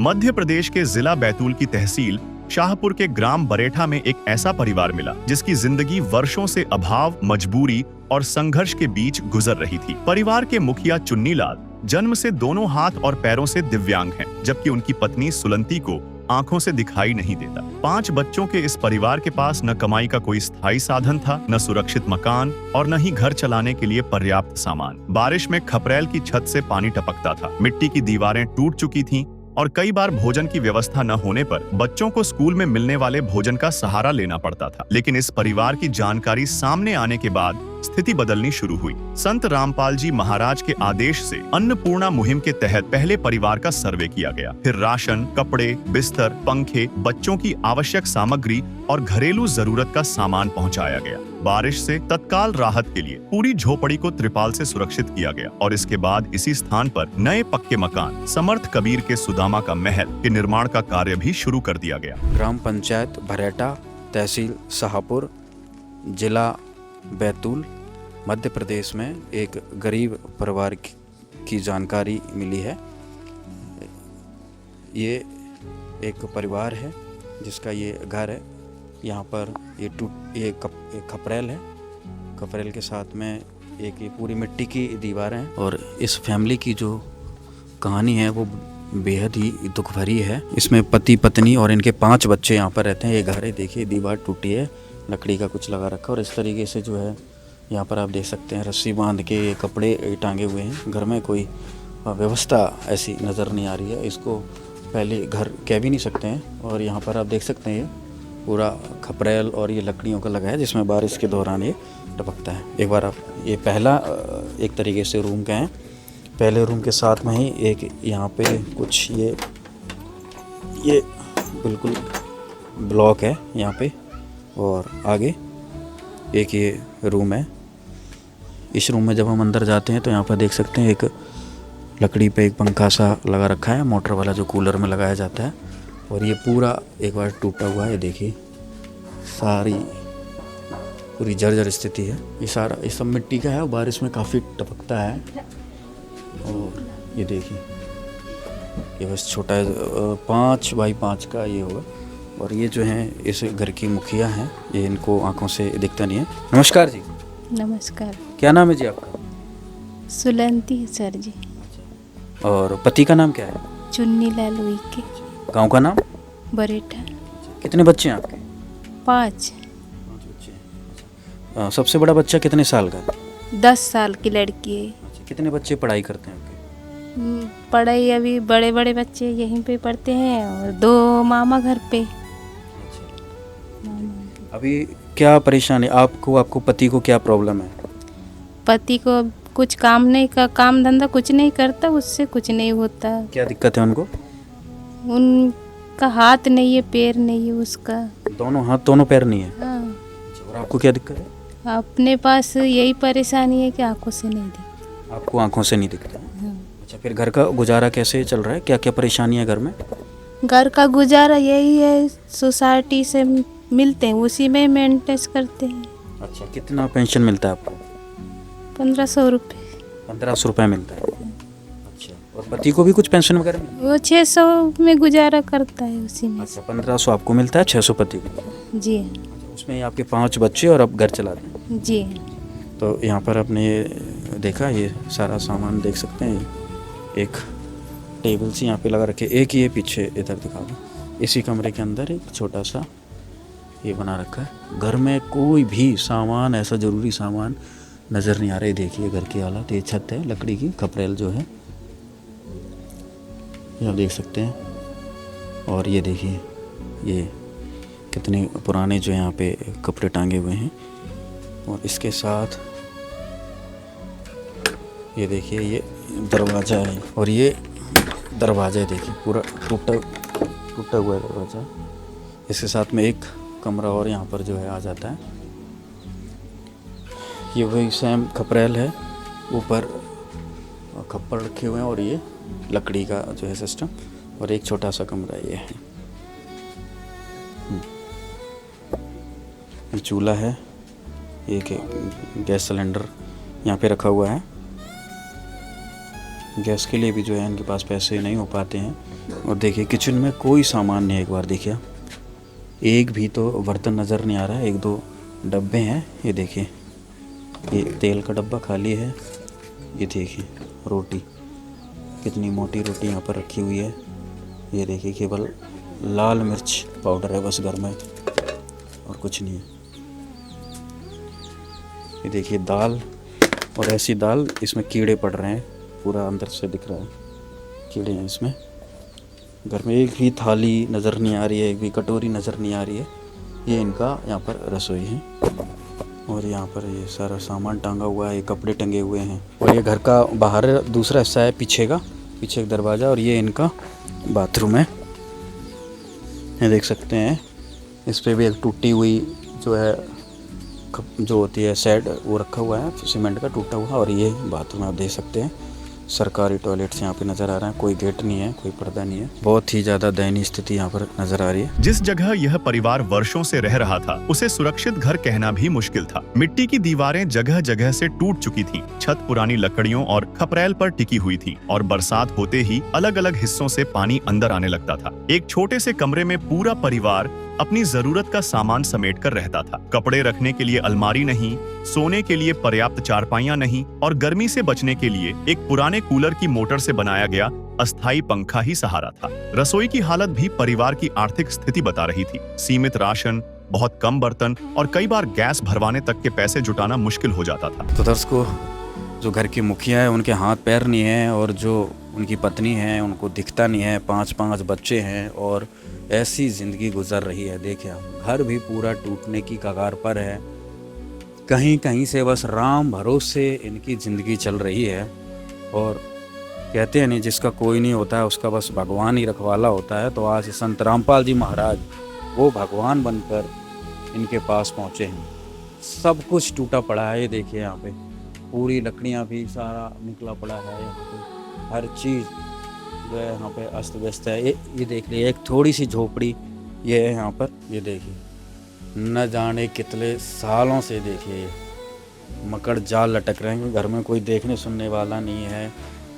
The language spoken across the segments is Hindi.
मध्य प्रदेश के जिला बैतूल की तहसील शाहपुर के ग्राम बरेठा में एक ऐसा परिवार मिला जिसकी जिंदगी वर्षों से अभाव, मजबूरी और संघर्ष के बीच गुजर रही थी। परिवार के मुखिया चुन्नी लाल जन्म से दोनों हाथ और पैरों से दिव्यांग हैं, जबकि उनकी पत्नी सुलंती को आंखों से दिखाई नहीं देता। 5 बच्चों के इस परिवार के पास न कमाई का कोई स्थायी साधन था, न सुरक्षित मकान और न ही घर चलाने के लिए पर्याप्त सामान। बारिश में खपरेल की छत से पानी टपकता था, मिट्टी की दीवारें टूट चुकी थीं और कई बार भोजन की व्यवस्था न होने पर बच्चों को स्कूल में मिलने वाले भोजन का सहारा लेना पड़ता था। लेकिन इस परिवार की जानकारी सामने आने के बाद स्थिति बदलनी शुरू हुई। संत रामपाल जी महाराज के आदेश से अन्नपूर्णा मुहिम के तहत पहले परिवार का सर्वे किया गया, फिर राशन, कपड़े, बिस्तर, पंखे, बच्चों की आवश्यक सामग्री और घरेलू जरूरत का सामान पहुंचाया गया। बारिश से तत्काल राहत के लिए पूरी झोपड़ी को त्रिपाल से सुरक्षित किया गया और इसके बाद इसी स्थान पर नए पक्के मकान समर्थ कबीर के सुदामा का महल के निर्माण का कार्य भी शुरू कर दिया गया। ग्राम पंचायत बरेठा, तहसील शाहपुर, जिला बैतूल, मध्य प्रदेश में एक गरीब परिवार की जानकारी मिली है। ये एक परिवार है जिसका ये घर है। यहाँ पर ये खपरेल है, खपरेल के साथ में एक ये पूरी मिट्टी की दीवार है। और इस फैमिली की जो कहानी है वो बेहद ही दुख भरी है। इसमें पति पत्नी और इनके 5 बच्चे यहाँ पर रहते हैं। ये घर है, देखिए दीवार टूटी है, लकड़ी का कुछ लगा रखा और इस तरीके से जो है यहाँ पर आप देख सकते हैं रस्सी बांध के कपड़े टांगे हुए हैं। घर में कोई व्यवस्था ऐसी नज़र नहीं आ रही है। इसको पहले घर कह भी नहीं सकते हैं। और यहाँ पर आप देख सकते हैं ये पूरा खपरेल और ये लकड़ियों का लगा है जिसमें बारिश के दौरान ये टपकता है। एक बार आप ये पहला एक तरीके से रूम का है। पहले रूम के साथ में ही एक यहाँ पे कुछ ये बिल्कुल ब्लॉक है यहाँ पे और आगे एक ये रूम है। इस रूम में जब हम अंदर जाते हैं तो यहाँ पर देख सकते हैं एक लकड़ी पे एक पंखा सा लगा रखा है, मोटर वाला जो कूलर में लगाया जाता है। और ये पूरा एक बार टूटा हुआ है, देखिए सारी पूरी जर्जर स्थिति है। ये सब मिट्टी का है और बारिश में काफ़ी टपकता है। और ये देखिए ये बस छोटा है, 5 बाई 5 का ये होगा। और ये जो है इस घर की मुखिया हैं, ये इनको आंखों से दिखता नहीं है। नमस्कार जी। नमस्कार। क्या नाम है जी आपका? सुलंती सर जी। और पति का नाम क्या है? चुन्नी लाल उइके। गांव का नाम? बरेठा। कितने बच्चे हैं आपके? 5 बच्चे। सबसे बड़ा बच्चा कितने साल का? 10 साल की लड़की है। कितने बच्चे पढ़ाई करते हैं आपके? पढ़ाई अभी बड़े बड़े बच्चे यहीं पे पढ़ते हैं और 2 मामा घर पे। अभी क्या परेशानी आपको पति को क्या प्रॉब्लम है? पति को कुछ काम धंधा कुछ नहीं करता, उससे कुछ नहीं होता। क्या दिक्कत है उनको? उनका हाथ नहीं है, पैर नहीं है उसका। दोनों हाथ दोनों पैर नहीं है? हाँ। और आपको क्या दिक्कत है? अपने पास यही परेशानी है कि आंखों से नहीं दिखता। आपको आंखों से नहीं दिखता? हाँ। अच्छा, फिर घर का गुजारा कैसे चल रहा है? क्या क्या परेशानी है घर में? घर का गुजारा यही है, सोसाइटी से मिलते हैं, उसी में मेंटेन करते हैं। अच्छा, कितना पेंशन मिलता है आपको? 1500 रुपये। 1500 रुपये मिलता है। अच्छा, और पति को भी कुछ पेंशन वगैरह मिलता है? वो 600 में गुजारा करता है उसी में। अच्छा, 1500 आपको मिलता है, 600 पति को? जी। उसमें आपके 5 बच्चे और आप घर चलाते हैं? जी। तो यहाँ पर आपने ये देखा, ये सारा सामान देख सकते हैं। एक टेबल सी यहाँ पे लगा रखे, एक ये पीछे इधर दिखा दो। इसी कमरे के अंदर एक छोटा सा ये बना रखा है। घर में कोई भी सामान, ऐसा ज़रूरी सामान नज़र नहीं आ रहा है। देखिए घर की हालत, ये छत है लकड़ी की, खपरेल जो है ये आप देख सकते हैं। और ये देखिए ये कितने पुराने जो यहाँ पे कपड़े टांगे हुए हैं। और इसके साथ ये देखिए ये दरवाज़ा है, और ये दरवाज़ा देखिए पूरा टूटा हुआ है दरवाज़ा। इसके साथ में एक कमरा और यहाँ पर जो है आ जाता है। ये वही सेम खपरेल है, ऊपर खप्पर रखे हुए हैं और ये लकड़ी का जो है सिस्टम, और एक छोटा सा कमरा ये है। चूल्हा है, एक गैस सिलेंडर यहाँ पे रखा हुआ है। गैस के लिए भी जो है इनके पास पैसे नहीं हो पाते हैं। और देखिए किचन में कोई सामान नहीं है। एक बार देखिए, एक भी तो बर्तन नज़र नहीं आ रहा है। 1-2 डब्बे हैं। ये देखिए, ये तेल का डब्बा खाली है। ये देखिए रोटी, कितनी मोटी रोटी यहाँ पर रखी हुई है। ये देखिए केवल लाल मिर्च पाउडर है बस घर में, और कुछ नहीं है। ये देखिए दाल, और ऐसी दाल इसमें कीड़े पड़ रहे हैं, पूरा अंदर से दिख रहा है कीड़े हैं इसमें। घर में एक भी थाली नज़र नहीं आ रही है, एक भी कटोरी नज़र नहीं आ रही है। ये इनका यहाँ पर रसोई है। और यहाँ पर ये सारा सामान टांगा हुआ है, ये कपड़े टंगे हुए हैं। और ये घर का बाहर दूसरा हिस्सा है पीछे का, पीछे एक दरवाज़ा, और ये इनका बाथरूम है। ये देख सकते हैं, इस पे भी एक टूटी हुई जो है जो होती है शेड, वो रखा हुआ है सीमेंट का टूटा हुआ। और ये बाथरूम आप देख सकते हैं, सरकारी टॉयलेट्स यहाँ पे नज़र आ रहे हैं। कोई गेट नहीं है, कोई पर्दा नहीं है। बहुत ही ज़्यादा दयनीय स्थिति यहाँ पर नज़र आ रही है। जिस जगह यह परिवार वर्षों से रह रहा था, उसे सुरक्षित घर कहना भी मुश्किल था। मिट्टी की दीवारें जगह जगह से टूट चुकी थीं, छत पुरानी लकड़ियों और खपरेल पर टिकी हुई थी, और बरसात होते ही अलग अलग हिस्सों से पानी अंदर आने लगता था। एक छोटे से कमरे में पूरा परिवार अपनी जरूरत का सामान समेट कर रहता था। कपड़े रखने के लिए अलमारी नहीं, सोने के लिए पर्याप्त चारपाइयां नहीं, और गर्मी से बचने के लिए एक पुराने कूलर की मोटर से बनाया गया अस्थायी पंखा ही सहारा था। रसोई की हालत भी परिवार की आर्थिक स्थिति बता रही थी। सीमित राशन, बहुत कम बर्तन, और कई बार गैस भरवाने तक के पैसे जुटाना मुश्किल हो जाता था। तो दर्शकों, जो घर की मुखिया है उनके हाथ पैर नहीं है, और जो उनकी पत्नी है उनको दिखता नहीं है। 5-5 बच्चे हैं, और ऐसी ज़िंदगी गुजर रही है। देखिए आप, घर भी पूरा टूटने की कगार पर है। कहीं कहीं से बस राम भरोसे इनकी ज़िंदगी चल रही है। और कहते हैं नहीं, जिसका कोई नहीं होता है उसका बस भगवान ही रखवाला होता है। तो आज संत रामपाल जी महाराज वो भगवान बनकर इनके पास पहुँचे हैं। सब कुछ टूटा पड़ा है। ये देखिए यहाँ पे पूरी लकड़ियाँ भी सारा निकला पड़ा है। यहाँ पे हर चीज़ जो है यहाँ पे अस्त व्यस्त है। ये देख लीजिए, एक थोड़ी सी झोपड़ी ये है यहाँ पर। ये देखिए, न जाने कितने सालों से देखिए ये मकड़ जाल लटक रहे हैं। घर में कोई देखने सुनने वाला नहीं है,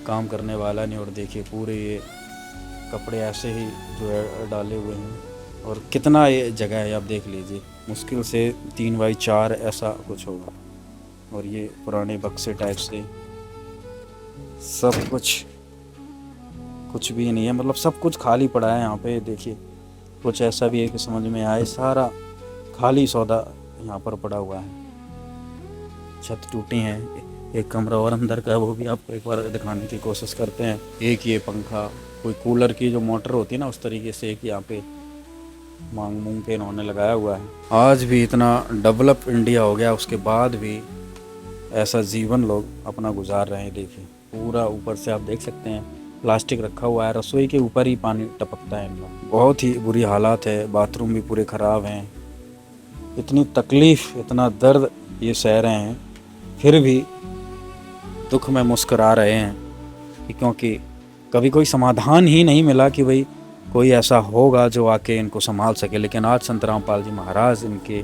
काम करने वाला नहीं। और देखिए पूरे ये कपड़े ऐसे ही जो है डाले हुए हैं। और कितना ये जगह है आप देख लीजिए, मुश्किल से 3x4 ऐसा कुछ होगा। और ये पुराने बक्से टाइप से सब कुछ भी नहीं है, मतलब सब कुछ खाली पड़ा है यहाँ पे। देखिए कुछ ऐसा भी है कि समझ में आए, सारा खाली सौदा यहाँ पर पड़ा हुआ है। छत टूटी है। एक कमरा और अंदर का, वो भी आपको एक बार दिखाने की कोशिश करते हैं। एक ये पंखा, कोई कूलर की जो मोटर होती है ना, उस तरीके से एक यहाँ पे मांग के इन्होंने लगाया हुआ है। आज भी इतना डेवलप इंडिया हो गया, उसके बाद भी ऐसा जीवन लोग अपना गुजार रहे हैं। देखिए पूरा ऊपर से आप देख सकते हैं प्लास्टिक रखा हुआ है। रसोई के ऊपर ही पानी टपकता है इनका। बहुत ही बुरी हालात है। बाथरूम भी पूरे ख़राब हैं। इतनी तकलीफ़, इतना दर्द ये सह रहे हैं, फिर भी दुख में मुस्कुरा रहे हैं, क्योंकि कभी कोई समाधान ही नहीं मिला कि भाई कोई ऐसा होगा जो आके इनको संभाल सके। लेकिन आज संत रामपाल जी महाराज इनके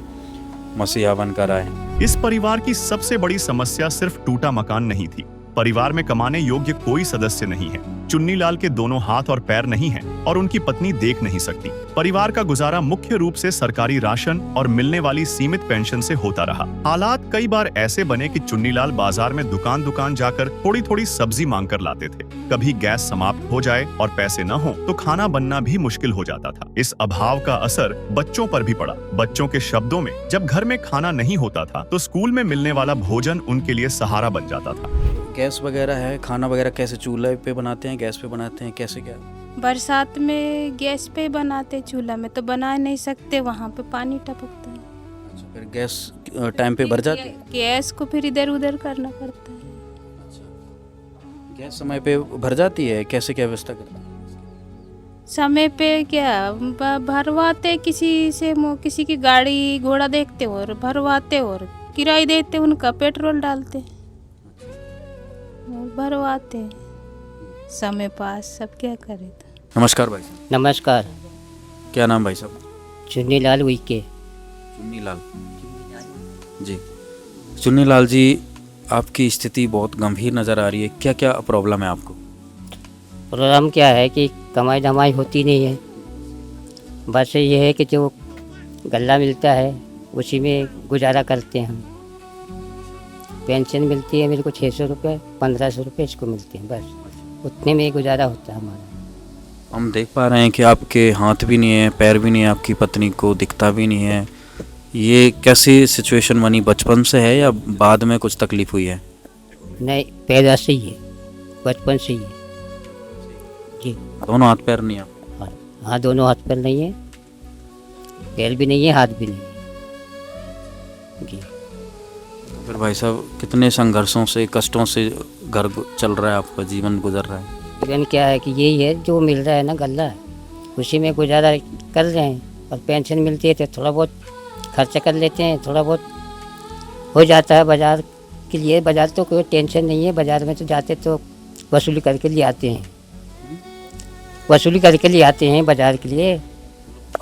मसीहा बनकर आए। इस परिवार की सबसे बड़ी समस्या सिर्फ टूटा मकान नहीं थी। परिवार में कमाने योग्य कोई सदस्य नहीं है। चुन्नीलाल के दोनों हाथ और पैर नहीं हैं, और उनकी पत्नी देख नहीं सकती। परिवार का गुजारा मुख्य रूप से सरकारी राशन और मिलने वाली सीमित पेंशन से होता रहा। हालात कई बार ऐसे बने कि चुन्नीलाल बाजार में दुकान दुकान जाकर थोड़ी थोड़ी सब्जी मांग कर लाते थे। कभी गैस समाप्त हो जाए और पैसे न हो तो खाना बनना भी मुश्किल हो जाता था। इस अभाव का असर बच्चों पर भी पड़ा। बच्चों के शब्दों में, जब घर में खाना नहीं होता था तो स्कूल में मिलने वाला भोजन उनके लिए सहारा बन जाता था। गैस वगैरह है, खाना वगैरह कैसे चूल्हे पे बनाते हैं, गैस पे बनाते हैं, कैसे क्या? बरसात में गैस पे बनाते, चूल्हा में तो बना नहीं सकते, वहाँ पे पानी टपकता है। अच्छा, फिर गैस टाइम पे भर जाती है? गैस को फिर इधर उधर करना पड़ता है। गैस समय पे भर जाती है, कैसे क्या व्यवस्था करते हैं? समय पे क्या भरवाते, किसी की गाड़ी घोड़ा देखते और भरवाते, और किराया देते, उनका पेट्रोल डालते, भरवाते समय पास। सब क्या करे था। नमस्कार भाई साहब। नमस्कार। क्या नाम भाई साहब? चुन्नीलाल उइके। चुन्नीलाल जी। चुन्नीलाल जी, आपकी स्थिति बहुत गंभीर नज़र आ रही है। क्या क्या प्रॉब्लम है आपको? प्रॉब्लम क्या है कि कमाई धमाई होती नहीं है, बस ये है कि जो गल्ला मिलता है उसी में गुजारा करते हैं हम। पेंशन मिलती है मेरे को 600 रुपये, 1500 रुपये इसको मिलते हैं, बस उतने में ही गुजारा होता है हमारा। हम देख पा रहे हैं कि आपके हाथ भी नहीं है, पैर भी नहीं है, आपकी पत्नी को दिखता भी नहीं है। ये कैसी सिचुएशन बनी, बचपन से है या बाद में कुछ तकलीफ हुई है? नहीं, पैदा से ही है, बचपन से ही है जी। दोनों हाथ पैर नहीं है? हाँ, दोनों हाथ पैर नहीं है, पैर भी नहीं है, हाथ भी नहीं है जी। तो फिर भाई साहब कितने संघर्षों से, कष्टों से घर चल रहा है, आपका जीवन गुजर रहा है? जीवन क्या है कि यही है, जो मिल रहा है ना गल्ला, उसी में गुजारा कर रहे हैं। और पेंशन मिलती है तो थोड़ा बहुत खर्चा कर लेते हैं, थोड़ा बहुत हो जाता है बाज़ार के लिए। बाज़ार तो कोई टेंशन नहीं है, बाज़ार में तो जाते तो वसूली करके ले आते हैं, वसूली करके ले आते हैं बाज़ार के लिए।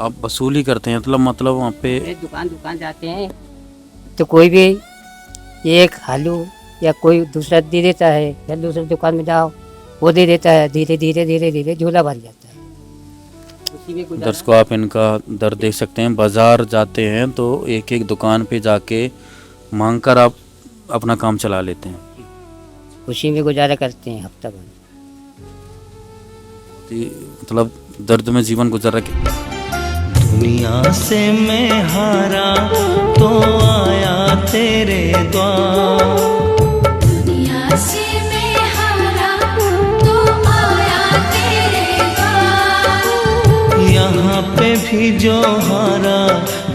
आप वसूली करते हैं मतलब वहाँ पे दुकान जाते हैं तो कोई भी एक आलू या कोई दूसरा दे देता है, या दूसरी दुकान में जाओ वो दे देता है, धीरे धीरे धीरे धीरे झोला भर जाता है। उसी में गुजारा। दर्शकों, आप इनका दर्द देख सकते हैं। बाज़ार जाते हैं तो एक एक दुकान पे जाके मांग कर आप अपना काम चला लेते हैं। उसी में गुजारा करते हैं हफ्ता भर। मतलब दर्द में जीवन गुजर रहा है। दुनिया से मैं हारा तो आया तेरे द्वार, दुनिया से मैं हारा तो आया तेरे द्वार। यहाँ पे भी जो हारा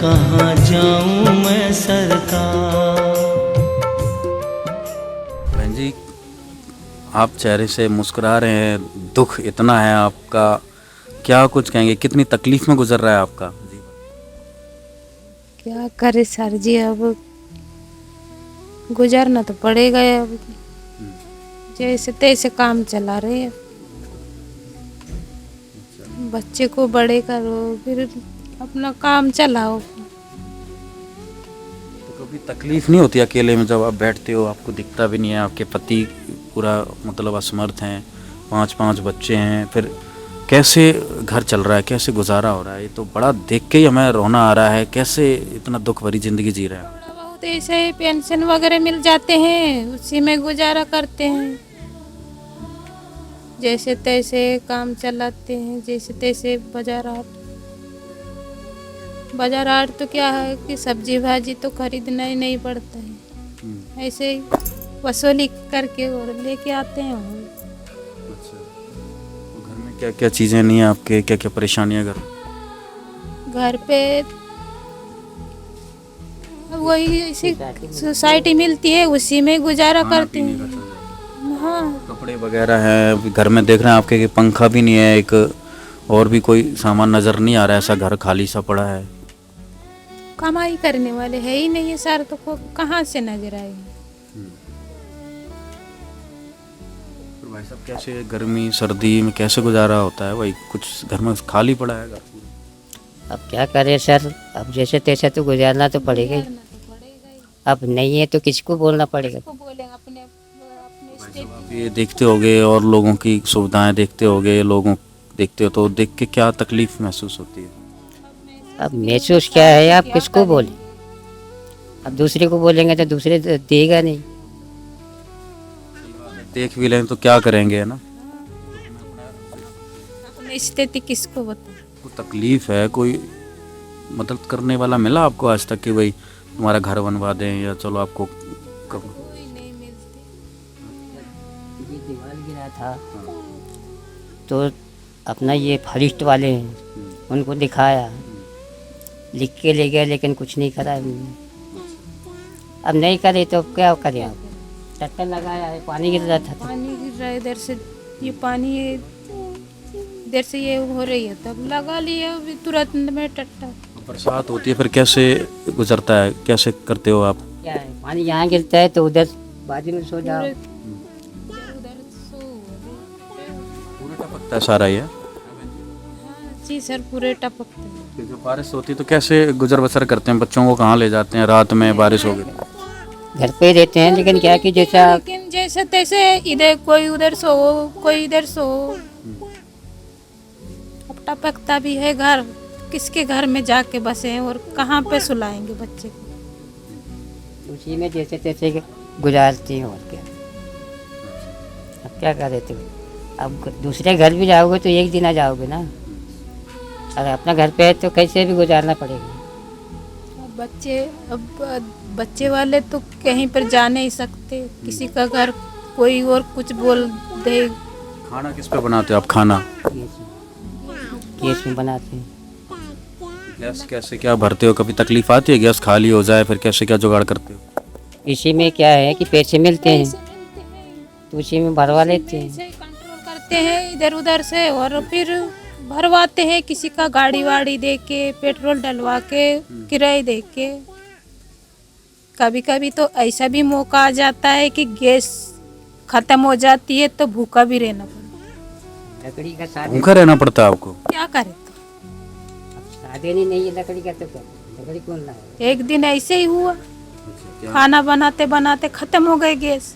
कहाँ जाऊँ मैं सरकार। बहन जी, आप चेहरे से मुस्कुरा रहे हैं, दुख इतना है आपका, क्या कुछ कहेंगे? कितनी तकलीफ में गुजर रहा है आपका जीवन? क्या करे सर जी, अब गुजरना तो पड़ेगा। अब जैसे तैसे काम चला रहे हैं, बच्चे को बड़े करो फिर अपना काम चलाओ। तो कभी तकलीफ नहीं होती अकेले में जब आप बैठते हो, आपको दिखता भी नहीं है, आपके पति पूरा मतलब असमर्थ हैं, 5 बच्चे हैं, फिर कैसे घर चल रहा है, कैसे गुजारा हो रहा है? ये तो बड़ा देख के ही हमें रोना आ रहा है। कैसे इतना दुख भरी जिंदगी जी रहे हैं? बहुत ऐसे पेंशन वगैरह मिल जाते हैं, उसी में गुजारा करते हैं, जैसे तैसे काम चलाते हैं, जैसे तैसे बाजार हाट तो क्या है कि सब्जी भाजी तो खरीदना ही नहीं पड़ता है, ऐसे ही वसूली करके और लेके आते हैं। अच्छा, तो घर में क्या क्या चीज़ें नहीं है आपके, क्या क्या परेशानियाँ घर पे? वही ऐसी सोसाइटी मिलती है, उसी में गुजारा करते हैं। हाँ, कपड़े वगैरह हैं घर में, देख रहे हैं आपके कि पंखा भी नहीं है, एक और भी कोई सामान नज़र नहीं आ रहा है, ऐसा घर खाली सा पड़ा है। कमाई करने वाले है ही नहीं है सर, तो कहाँ से नजर आएंगे? तो भाई साहब कैसे गर्मी सर्दी में कैसे गुजारा होता है? भाई कुछ घर में खाली पड़ा है घर? अब क्या करें सर, अब जैसे तैसे तो गुजारना तो पड़ेगा ही। अब नहीं है तो किसको बोलना पड़ेगा? आप ये देखते होगे और लोगों की सुविधाएं देखते होगे, लोगों देखते हो तो देख के क्या तकलीफ महसूस होती है? अब महसूस क्या है, आप किसको बोलें? अब दूसरे को बोलेंगे तो दूसरे देगा नहीं। देख भी लें तो क्या करेंगे, है ना? अपनी स्थिति किसको बता? कोई तकलीफ है, कोई मदद करने वाला मिला आपको आज तक कि भाई तुम्हारा घर बनवा दें या चलो आपको कोई नहीं मिलते। ये दीवार गिरा था तो अपना ये फॉरेस्ट वाले हैं, उनको दिखाया, लिख के ले गए, लेकिन कुछ नहीं करा उन्होंने। अब नहीं करे तो क्या करें? आप टट्टर लगाया है, पानी गिर रहा था, पानी गिर रहा है इधर से, ये पानी इधर से ये हो रही है, तब लगा लिया अभी तुरंत में टट्टा। बरसात होती है फिर कैसे गुजरता है, कैसे करते हो आप? क्या है, पानी यहाँ गिरता है तो उधर बाजू में सो जाओ। उधर सो पूरा टपकता है सारा ये? जी सर, पूरे टपकते हैं। फिर जब बारिश होती है तो कैसे गुजर बसर करते हैं? बच्चों को कहाँ ले जाते हैं रात में बारिश हो गई? घर पे ही रहते हैं, लेकिन क्या कि जैसा लेकिन जैसे तैसे इधर कोई उधर सो, कोई इधर सो, टपकता भी है घर, किसके घर में जाके बसे हैं और कहाँ पे सुलाएंगे बच्चे को। उसी में जैसे तैसे गुजारती हूँ, और क्या, अब क्या करे तुम। अब दूसरे घर भी जाओगे तो एक दिन आ जाओगे ना, अगर अपना घर पे है तो कैसे भी गुजारना पड़ेगा। अब बच्चे वाले तो कहीं पर जा नहीं सकते, किसी का घर कोई और कुछ बोल दे। खाना किस पे बनाते हो आप खाना? केस में बनाते हैं। गैस कैसे क्या भरते हो? कभी तकलीफ आती है गैस खाली हो जाए, फिर कैसे क्या जुगाड़ करते हो? इसी में क्या है कि पैसे मिलते हैं तो उसी में भरवा लेते हैं। पैसे कंट्रोल करते हैं इधर उधर से और फिर भरवाते हैं, किसी का गाड़ी वाड़ी दे के, पेट्रोल डलवा के, किराए दे के। कभी कभी तो ऐसा भी मौका आ जाता है कि गैस खत्म हो जाती है तो भूखा भी रहना पड़ता लकड़ी का साधन, भूखा रहना पड़ता है आपको? है। क्या करें तो? साधन ही नहीं है लकड़ी का, तो क्या लकड़ी कौन लाए। एक दिन ऐसे ही हुआ, खाना बनाते बनाते खत्म हो गए गैस,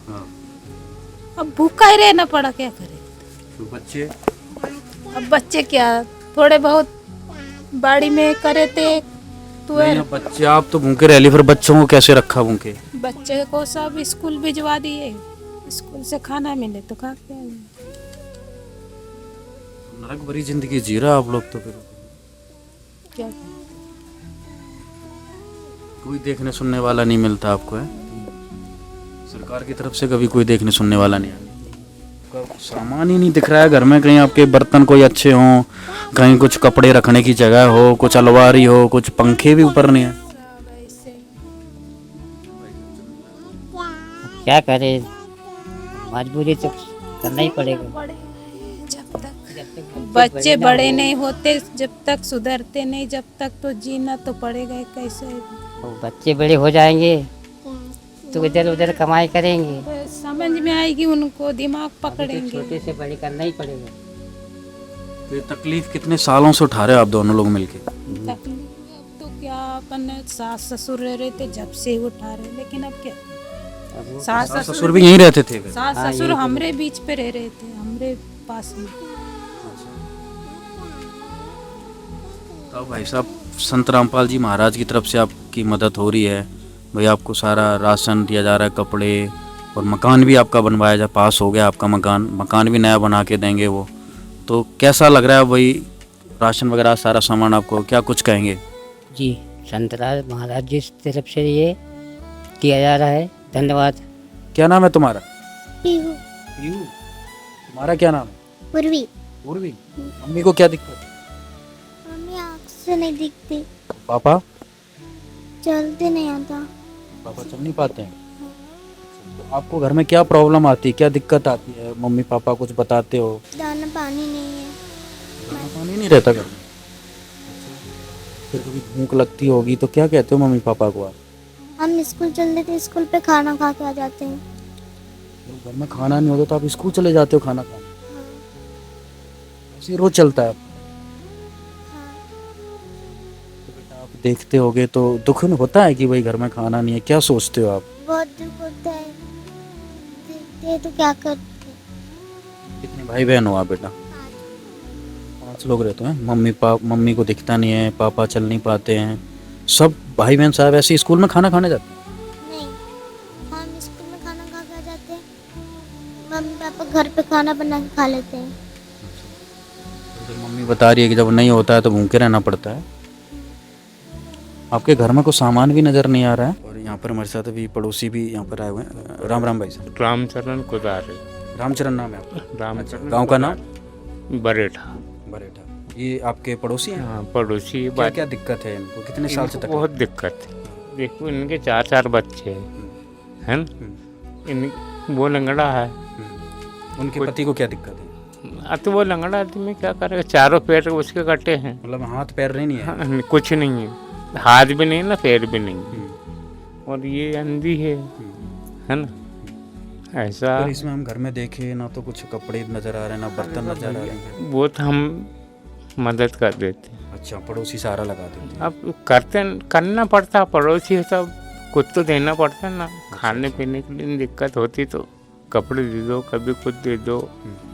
अब भूखा ही रहना पड़ा, क्या करें। तो बच्चे? अब बच्चे क्या, थोड़े बहुत बाड़ी में करे थे तो नहीं, अब बच्चे आप तो भूखे रह ली, फिर बच्चों को कैसे रखा भूखे? बच्चे को सब स्कूल भिजवा दिए, स्कूल से खाना मिले तो खा के आए। नरक भरी जिंदगी जी रहा आप लोग तो। फिर क्या करें? कोई देखने सुनने वाला नहीं मिलता आपको है? सरकार की तरफ से कभी कोई देखने सुनने वाला नहीं आया? सामान ही नहीं दिख रहा है घर में, कहीं आपके बर्तन कोई अच्छे हों, कहीं कुछ कपड़े रखने की जगह हो, कुछ अलमारी हो, कुछ पंखे भी ऊपर नहीं है। क्या करे, मजबूरी तो करना ही पड़ेगा। जब तक बच्चे बड़े नहीं होते, जब तक सुधरते नहीं, जब तक तो जीना तो पड़ेगा कैसे। और बच्चे बड़े हो जाएंगे तो इधर उधर कमाई करेंगे, समझ में आएगी उनको, दिमाग पकड़ेंगे। छोटे से बड़े करना ही पड़ेगा। तो ये तकलीफ कितने सालों से उठा रहे हो आप दोनों लोग मिलके? तकलीफ तो क्या, अपन सास ससुर रह रहे थे जब से उठा रहे, लेकिन अब क्या, सास ससुर भी यहीं रहते थे? सास ससुर हमरे बीच पे रह रहे थे, हमरे पास में। तो भाई साहब, संत रामपाल जी महाराज की तरफ से आपकी मदद हो रही है भाई, आपको सारा राशन दिया जा रहा है, कपड़े, और मकान भी आपका बनवाया जा, पास हो गया आपका मकान भी नया बना के देंगे वो। तो कैसा लग रहा है भाई, राशन वगैरह सारा सामान आपको, क्या कुछ कहेंगे? जी, संत महाराज जी की तरफ से ये किया जा रहा है, धन्यवाद। क्या नाम है तुम्हारा? पीहू, पीहू। तुम्हारा क्या नाम है? पूर्वी। पूर्वी। मम्मी को क्या दिक्कत है? मम्मी आँख से नहीं दिखती, पापा? चलते नहीं आता। पापा चल नहीं पाते हैं? तो आपको घर में क्या प्रॉब्लम आती है, क्या दिक्कत आती है? मम्मी पापा कुछ बताते हो? दाना पानी नहीं है। खाना पानी नहीं रहता घर में? फिर कभी भूख लगती होगी तो क्या कहते हो मम्मी पापा को आप? हम स्कूल चलते थे, स्कूल पे खाना खा के आ जाते हैं। तो घर में खाना नहीं होता तो आप स्कूल चले जाते हो खाना खाने? ऐसे रोज चलता है? तो बेटा आप देखते होगे तो दुख होता है कि भाई घर में खाना नहीं है, क्या सोचते हो आप? बहुत दुख होता है, देखते हैं तो क्या करते। कितने भाई बहन हो आप बेटा? 5 लोग रहते हैं। मम्मी को दिखता नहीं है, पापा चल नहीं पाते हैं, सब भाई बहन साहब ऐसे स्कूल में खाना खाने जाते हैं? नहीं, हम स्कूल में खाना खा के आ जाते हैं, मम्मी पापा घर पे खाना बना के खा लेते हैं। तो मम्मी बता रही है कि जब नहीं होता है तो भूखे रहना पड़ता है। आपके घर में कोई सामान भी नज़र नहीं आ रहा है। और यहाँ पर हमारे साथ अभी पड़ोसी भी यहाँ पर आए हुए हैं। राम राम भाई साहब। रामचरण कुदारे। रामचरण नाम है आपका? रामचरण गांव का नाम? बरेठा। बरेठा। ये आपके पड़ोसी हैं? हाँ, पड़ोसी। क्या क्या दिक्कत है इनको, कितने साल से इनको तकलीफ? बहुत दिक्कत है। देखो इनके 4 बच्चे हैं, है ना? इन वो लंगड़ा है। उनके पति को क्या दिक्कत है? तो वो लंगड़ा आदमी क्या करेगा, चारों पैर उसके कटे हैं। मतलब हाथ पैर नहीं है? हाँ, कुछ नहीं है, हाथ भी नहीं ना पैर भी नहीं, और ये अंधी है ना? ऐसा और इसमें हम घर में देखे ना तो कुछ कपड़े नजर आ रहे हैं, ना बर्तन नजर आ रहे हैं। वो तो हम मदद कर देते हैं। अच्छा, पड़ोसी सहारा लगा देते हैं। अब करना पड़ता, पड़ोसी सब कुछ तो देना पड़ता है ना, खाने पीने के लिए दिक्कत होती तो कपड़े दे दो, कभी कुछ दे दो,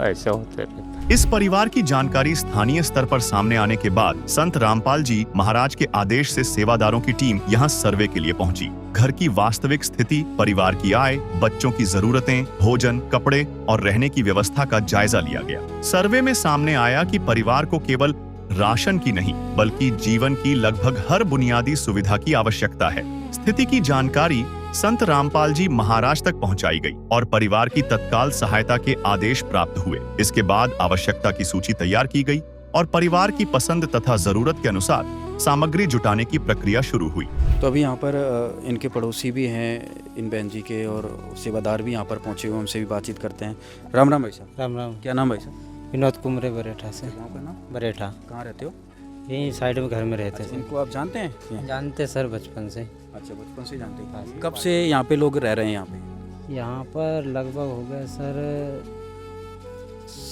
ऐसा होता रहता है। इस परिवार की जानकारी स्थानीय स्तर पर सामने आने के बाद संत रामपाल जी महाराज के आदेश से सेवादारों की टीम यहाँ सर्वे के लिए पहुंची। घर की वास्तविक स्थिति, परिवार की आय, बच्चों की जरूरतें, भोजन, कपड़े और रहने की व्यवस्था का जायजा लिया गया। सर्वे में सामने आया कि परिवार को केवल राशन की नहीं बल्कि जीवन की लगभग हर बुनियादी सुविधा की आवश्यकता है। स्थिति की जानकारी संत रामपाल जी महाराज तक पहुंचाई गई और परिवार की तत्काल सहायता के आदेश प्राप्त हुए। इसके बाद आवश्यकता की सूची तैयार की गई और परिवार की पसंद तथा जरूरत के अनुसार सामग्री जुटाने की प्रक्रिया शुरू हुई। तो अभी यहाँ पर इनके पड़ोसी भी हैं इन बहन जी के, और सेवादार भी यहाँ पर पहुँचे हुए, उनसे भी बातचीत करते हैं। राम राम भाई साहब। राम राम। क्या नाम भाई साहब? विनोद कुमरे बरेठा से। वहाँ पर नाम बरेठा। कहाँ रहते हो? यहीं साइड में घर में रहते थे। इनको आप जानते हैं? जानते सर बचपन से। अच्छा, बचपन से जानते हैं। कब से यहाँ पे लोग रह रहे हैं यहाँ पे? यहाँ पर लगभग हो गया सर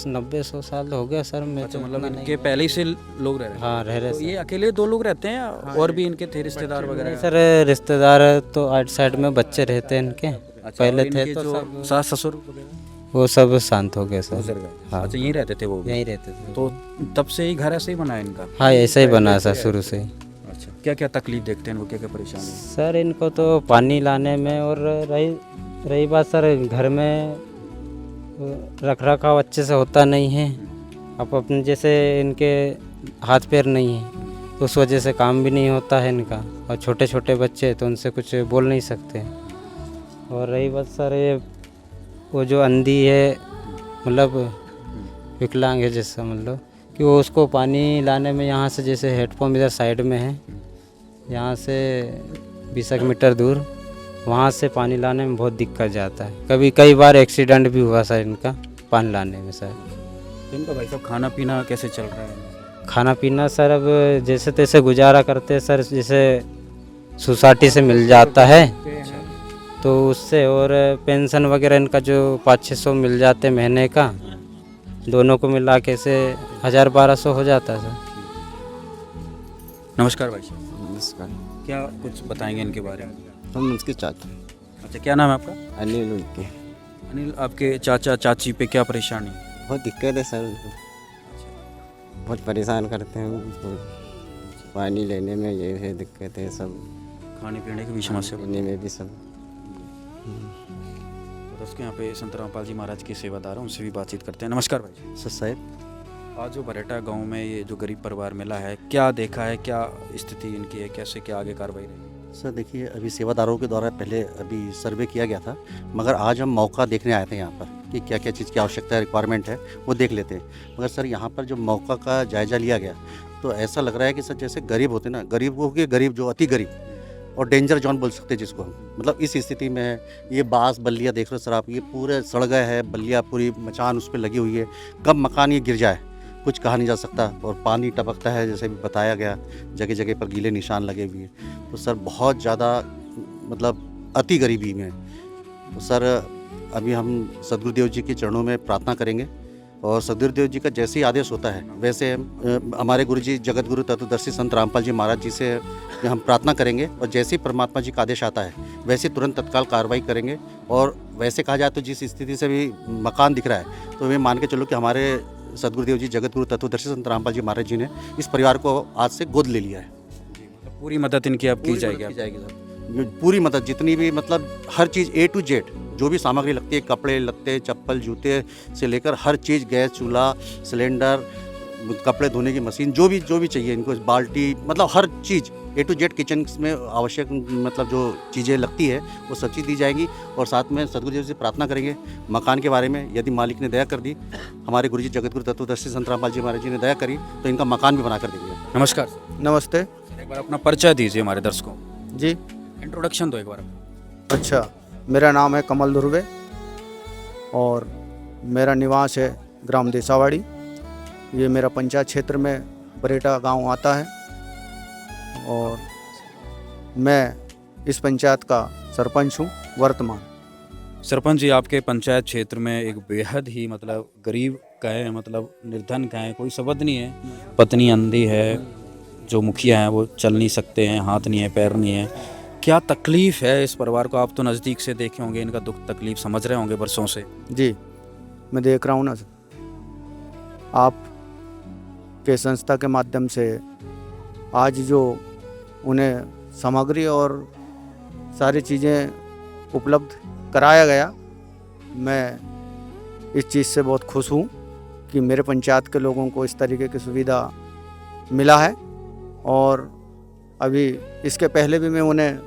90-100 साल हो गया सर। मैं अच्छा, तो मतलब इतना इनके पहले ही से लोग रह रहे हैं? हाँ, रह रहे तो सर। ये अकेले 2 लोग रहते हैं और भी इनके थे रिश्तेदार नहीं वगैरह? सर, रिश्तेदार तो आउट साइड में बच्चे रहते हैं इनके। अच्छा, पहले और थे इनके तो जो सब सास ससुर वगैरह वो सब शांत हो गए सर। गुजर गए? हाँ। अच्छा, यहीं रहते थे वो भी? यहीं रहते थे। तो तब से ही घर ऐसे ही बना है इनका? हाँ, ऐसा ही बना सर शुरू से। अच्छा, क्या क्या तकलीफ देखते हैं वो, क्या क्या परेशानी है? सर इनको तो पानी लाने में, और रही बात सर घर में रख रखाव अच्छे से होता नहीं है। अब अपने जैसे इनके हाथ पैर नहीं है तो उस वजह से काम भी नहीं होता है इनका, और छोटे छोटे बच्चे तो उनसे कुछ बोल नहीं सकते। और रही बात सर ये वो जो अंधी है, मतलब विकलांग है जैसा, मतलब कि वो उसको पानी लाने में यहाँ से, जैसे हेडपम्प इधर साइड में है, यहाँ से 20 मीटर दूर, वहाँ से पानी लाने में बहुत दिक्कत जाता है। कई बार एक्सीडेंट भी हुआ सर इनका पानी लाने में सर। तो इनका भाई साहब खाना पीना कैसे चल रहा है? खाना पीना सर अब जैसे तैसे गुजारा करते हैं सर, जैसे सोसाइटी से मिल जाता है तो उससे, और पेंशन वगैरह इनका जो 500-600 मिल जाते हैं महीने का, दोनों को मिला के से 1000-1200 हो जाता है सर। नमस्कार भाई साहब। नमस्कार। क्या कुछ बताएंगे इनके बारे में? हम उसके चाचा अच्छा, क्या नाम है आपका? अनिल उनके। अनिल, आपके चाचा चाची पे क्या परेशानी है? बहुत दिक्कत है सर उनको, बहुत परेशान करते हैं उनको। पानी लेने में ये है दिक्कत है, सब खाने पीने की भी समस्या? पीने में भी सब। तो उसके यहाँ पे संत रामपाल जी महाराज के सेवादार हैं, उनसे भी बातचीत करते हैं। नमस्कार भाई सर साहब। आज जो बरेठा गांव में ये जो गरीब परिवार मिला है, क्या देखा है, क्या स्थिति इनकी है, कैसे क्या आगे कार्रवाई रहेगी? सर देखिए, अभी सेवादारों के द्वारा पहले अभी सर्वे किया गया था, मगर आज हम मौका देखने आए थे यहाँ पर कि क्या क्या चीज़ की आवश्यकता है, रिक्वायरमेंट है, वो देख लेते हैं। मगर सर यहाँ पर जो मौका का जायज़ा लिया गया तो ऐसा लग रहा है कि सर जैसे गरीब होते ना, गरीब हो के गरीब, जो अति गरीब और डेंजर जोन बोल सकते हैं जिसको हम, मतलब इस स्थिति में है। ये बांस बल्लियाँ देख रहे हो सर आप, ये पूरे सड़ गए हैं, बल्लियाँ पूरी मचान उस पर लगी हुई है। कब मकान ये गिर जाए कुछ कहा नहीं जा सकता, और पानी टपकता है जैसे भी बताया गया, जगह जगह पर गीले निशान लगे हुए हैं। तो सर बहुत ज़्यादा मतलब अति गरीबी में। तो सर अभी हम सदगुरुदेव जी के चरणों में प्रार्थना करेंगे, और सदगुरुदेव जी का जैसे ही आदेश होता है वैसे हमारे गुरु जी जगत गुरु तत्वदर्शी संत रामपाल जी महाराज जी से हम प्रार्थना करेंगे, और जैसे ही परमात्मा जी का आदेश आता है वैसे तुरंत तत्काल कार्रवाई करेंगे। और वैसे कहा जाए तो जिस स्थिति से भी मकान दिख रहा है, तो वे मान के चलो कि हमारे सदगुरुदेव जी जगत गुरु तत्वदर्शी संत रामपाल जी महाराज जी ने इस परिवार को आज से गोद ले लिया है। पूरी मदद इनकी अब की जाएगी? सर पूरी मदद, जितनी भी मतलब हर चीज़ A to Z जो भी सामग्री लगती है, कपड़े लत्ते चप्पल जूते से लेकर हर चीज़, गैस चूल्हा सिलेंडर, कपड़े धोने की मशीन, जो भी चाहिए इनको, बाल्टी, मतलब हर चीज़ A to Z किचन में आवश्यक मतलब जो चीज़ें लगती है वो सब चीज़ दी जाएंगी। और साथ में सदगुरुदेव से प्रार्थना करेंगे मकान के बारे में, यदि मालिक ने दया कर दी, हमारे गुरुजी जगतगुरु तत्वदर्शी संत रामपाल जी महाराज जी ने दया करी, तो इनका मकान भी बना कर देंगे। नमस्कार। नमस्ते। एक बार अपना परिचय दीजिए हमारे दर्शकों। जी, इंट्रोडक्शन दो एक बार। अच्छा, मेरा नाम है कमल ध्रुवे और मेरा निवास है ग्राम देसावाड़ी। ये मेरा पंचायत क्षेत्र में बरेठा गांव आता है, और मैं इस पंचायत का सरपंच हूँ वर्तमान। सरपंच जी, आपके पंचायत क्षेत्र में एक बेहद ही मतलब गरीब कहें, मतलब निर्धन कहें, कोई शब्द नहीं है, पत्नी अंधी है, जो मुखिया हैं वो चल नहीं सकते हैं, हाथ नहीं है पैर नहीं है, क्या तकलीफ है इस परिवार को? आप तो नज़दीक से देखे होंगे, इनका दुख तकलीफ समझ रहे होंगे वर्षों से। जी, मैं देख रहा हूँ ना, आप के संस्था के माध्यम से आज जो उन्हें सामग्री और सारी चीज़ें उपलब्ध कराया गया, मैं इस चीज़ से बहुत खुश हूँ कि मेरे पंचायत के लोगों को इस तरीके की सुविधा मिला है। और अभी इसके पहले भी मैं उन्हें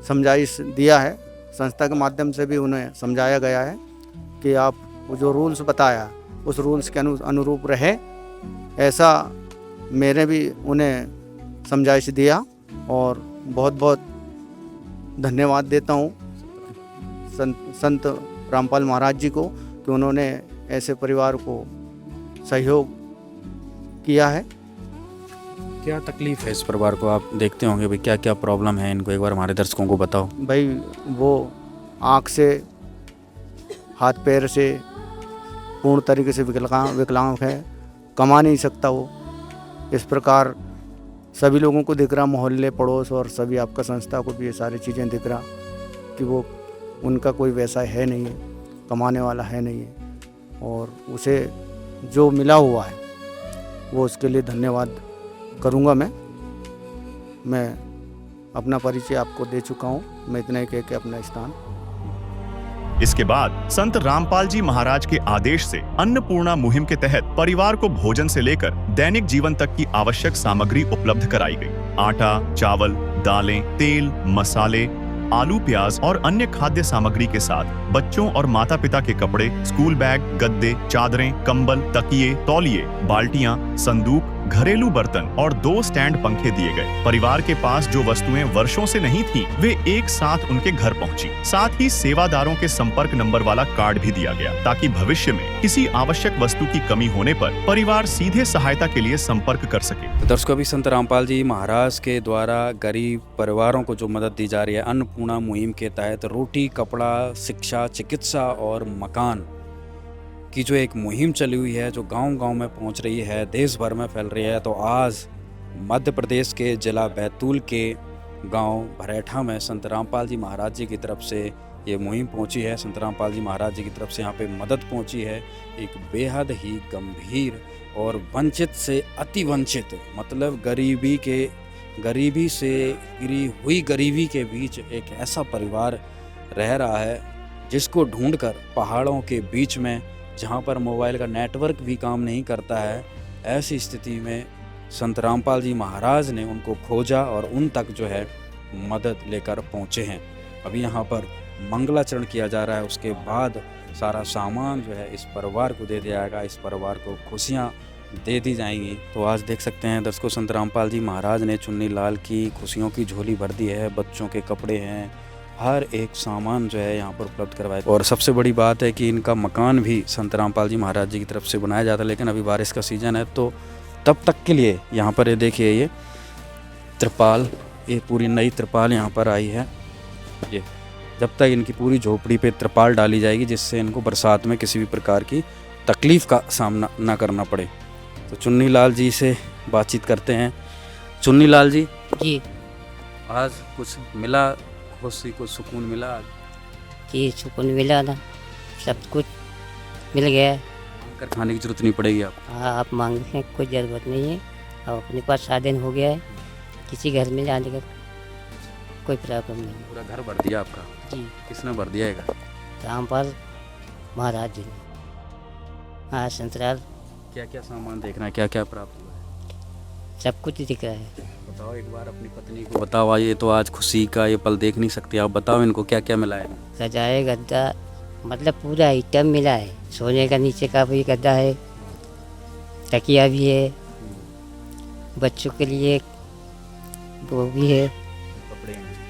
समझाइश दिया है, संस्था के माध्यम से भी उन्हें समझाया गया है कि आप वो जो रूल्स बताया उस रूल्स के अनुरूप रहे। ऐसा मैंने भी उन्हें समझाइश दिया और बहुत बहुत धन्यवाद देता हूँ संत रामपाल महाराज जी को कि उन्होंने ऐसे परिवार को सहयोग किया है। क्या तकलीफ है इस परिवार को? आप देखते होंगे भाई क्या क्या प्रॉब्लम है इनको, एक बार हमारे दर्शकों को बताओ। भाई वो आँख से, हाथ पैर से पूर्ण तरीके से विकलांग है, कमा नहीं सकता वो। इस प्रकार सभी लोगों को दिख रहा, मोहल्ले पड़ोस और सभी आपका संस्था को भी ये सारी चीज़ें दिख रहा कि वो उनका कोई वैसा है नहीं है, कमाने वाला है नहीं है, और उसे जो मिला हुआ है वो उसके लिए धन्यवाद करूँगा। मैं अपना परिचय आपको दे चुका हूँ, मैं इतना ही कह के अपना स्थान। इसके बाद संत रामपाल जी महाराज के आदेश से अन्नपूर्णा मुहिम के तहत परिवार को भोजन से लेकर दैनिक जीवन तक की आवश्यक सामग्री उपलब्ध कराई गई। आटा, चावल, दालें, तेल, मसाले, आलू, प्याज और अन्य खाद्य सामग्री के साथ बच्चों और माता पिता के कपड़े, स्कूल बैग, गद्दे, चादरें, कंबल, तकिए, तौलिए, बाल्टियां, संदूक, घरेलू बर्तन और 2 स्टैंड पंखे दिए गए। परिवार के पास जो वस्तुएं वर्षों से नहीं थीं, वे एक साथ उनके घर पहुंची। साथ ही सेवादारों के संपर्क नंबर वाला कार्ड भी दिया गया ताकि भविष्य में किसी आवश्यक वस्तु की कमी होने पर परिवार सीधे सहायता के लिए संपर्क कर सके। तो दर्शकों, अभी संत रामपाल जी महाराज के द्वारा गरीब परिवारों को जो मदद दी जा रही है अन्नपूर्णा मुहिम के तहत, रोटी, कपड़ा, शिक्षा, चिकित्सा और मकान की जो एक मुहिम चली हुई है, जो गांव-गांव में पहुंच रही है, देश भर में फैल रही है। तो आज मध्य प्रदेश के जिला बैतूल के गांव बरेठा में संत रामपाल जी महाराज जी की तरफ से ये मुहिम पहुंची है। संत रामपाल जी महाराज जी की तरफ से यहाँ पे मदद पहुंची है। एक बेहद ही गंभीर और वंचित से अति वंचित, मतलब गरीबी से गिरी हुई गरीबी के बीच एक ऐसा परिवार रह रहा है जिसको ढूंढकर पहाड़ों के बीच में, जहाँ पर मोबाइल का नेटवर्क भी काम नहीं करता है, ऐसी स्थिति में संत रामपाल जी महाराज ने उनको खोजा और उन तक जो है मदद लेकर पहुँचे हैं। अभी यहाँ पर मंगलाचरण किया जा रहा है, उसके बाद सारा सामान जो है इस परिवार को दे दिया जाएगा, इस परिवार को खुशियाँ दे दी जाएंगी। तो आज देख सकते हैं दर्शकों, संत रामपाल जी महाराज ने चुन्नी लाल की खुशियों की झोली भर दी है। बच्चों के कपड़े हैं, हर एक सामान जो है यहाँ पर उपलब्ध करवाया। और सबसे बड़ी बात है कि इनका मकान भी संत रामपाल जी महाराज जी की तरफ से बनाया जाता है, लेकिन अभी बारिश का सीज़न है तो तब तक के लिए यहाँ पर ये देखिए, ये त्रिपाल, ये पूरी नई त्रिपाल यहाँ पर आई है। ये जब तक इनकी पूरी झोपड़ी पे त्रिपाल डाली जाएगी जिससे इनको बरसात में किसी भी प्रकार की तकलीफ़ का सामना ना करना पड़े। तो चुन्नी लाल जी से बातचीत करते हैं। चुन्नी लाल जी, आज कुछ मिला, खुशी को सुकून मिला? जी सुकून मिला ना, सब कुछ मिल गया है। कर खाने की जरूरत नहीं पड़ेगी आपको। हाँ, आप मांगने की कोई ज़रूरत नहीं है। अब अपने पास साधन हो गया है, किसी घर में जाने का कोई प्रॉब्लम नहीं। पूरा घर भर दिया आपका? जी। किसने भर दिया है घर? रामपाल महाराज जी ने। हाँ, संतराल। क्या क्या सामान देखना है, क्या क्या प्राप्त हुआ है? सब कुछ दिख रहा है। बताओ एक बार अपनी पत्नी को बताओ, ये तो आज खुशी का ये पल देख नहीं सकती, आप बताओ इनको क्या क्या मिला है? सजाए गद्दा, मतलब पूरा आइटम मिला है। सोने का नीचे का भी गद्दा है, तकिया भी है, बच्चों के लिए वो भी है,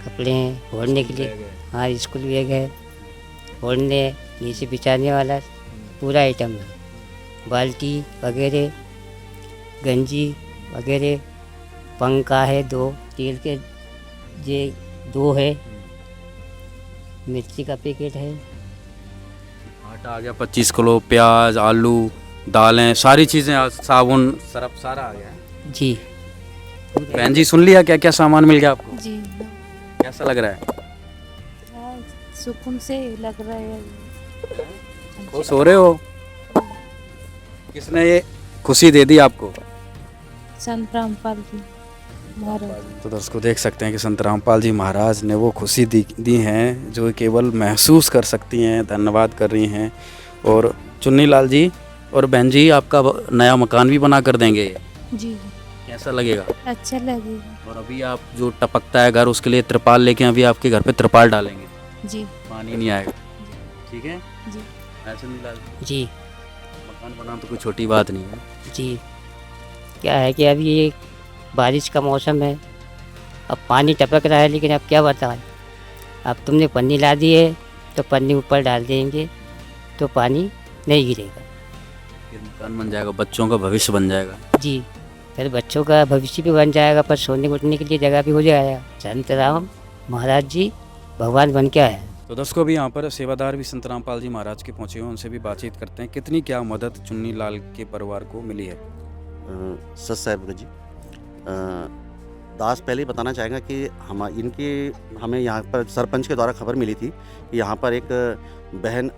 कपड़े हैं, ओढ़ने के लिए। हाँ, स्कूल बैग है, ओढ़ने नीचे बिछाने वाला पूरा आइटम है। बाल्टी वगैरह, गंजी वगैरह, पंखा है 2, तेल के ये 2 है, मिर्ची का पैकेट है, आटा आ गया 25 किलो, प्याज, आलू, दालें, सारी चीज़ें, साबुन, सरफ सारा आ गया है। जी। बहन जी सुन लिया क्या क्या सामान मिल गया आपको? जी। कैसा लग रहा है? हाँ, सुकून से लग रहा है। खुश हो रहे हो? किसने ये खुशी दे दी आपको? संत रामपाल जी महाराज। तो दर्शकों देख सकते हैं कि संत रामपाल जी महाराज ने वो खुशी दी हैं जो केवल महसूस कर सकती हैं। धन्यवाद कर रही हैं। और चुन्नी लाल जी और बहन जी, आपका नया मकान भी बना कर देंगे, जी कैसा लगेगा? अच्छा लगेगा। और अभी आप जो टपकता है घर, उसके लिए त्रिपाल लेके अभी आपके घर पे त्रिपाल डालेंगे, जी पानी नहीं आएगा, ठीक है जी। चुन्नी लाल जी मकान बनाना तो कोई छोटी बात नहीं है। जी। क्या है कि अभी ये बारिश का मौसम है, अब पानी टपक रहा है, लेकिन अब क्या बताएं, अब तुमने पन्नी ला दी है तो पन्नी ऊपर डाल देंगे तो पानी नहीं गिरेगा। फिर मकान बन जाएगा, बच्चों का भविष्य बन जाएगा। जी, फिर बच्चों का भविष्य भी बन जाएगा, पर सोने उठने के लिए जगह भी हो जाएगा। संत राम महाराज जी भगवान बन के आया। तो दर्शकों भी यहाँ पर सेवादार भी संत रामपाल जी महाराज के पहुँचे हुए, उनसे भी बातचीत करते हैं कितनी क्या मदद चुन्नी लाल के परिवार को मिली है। सच साहब जी, दास पहले ही बताना चाहेंगे कि हमें यहाँ पर सरपंच के द्वारा खबर मिली थी कि यहाँ पर एक बहन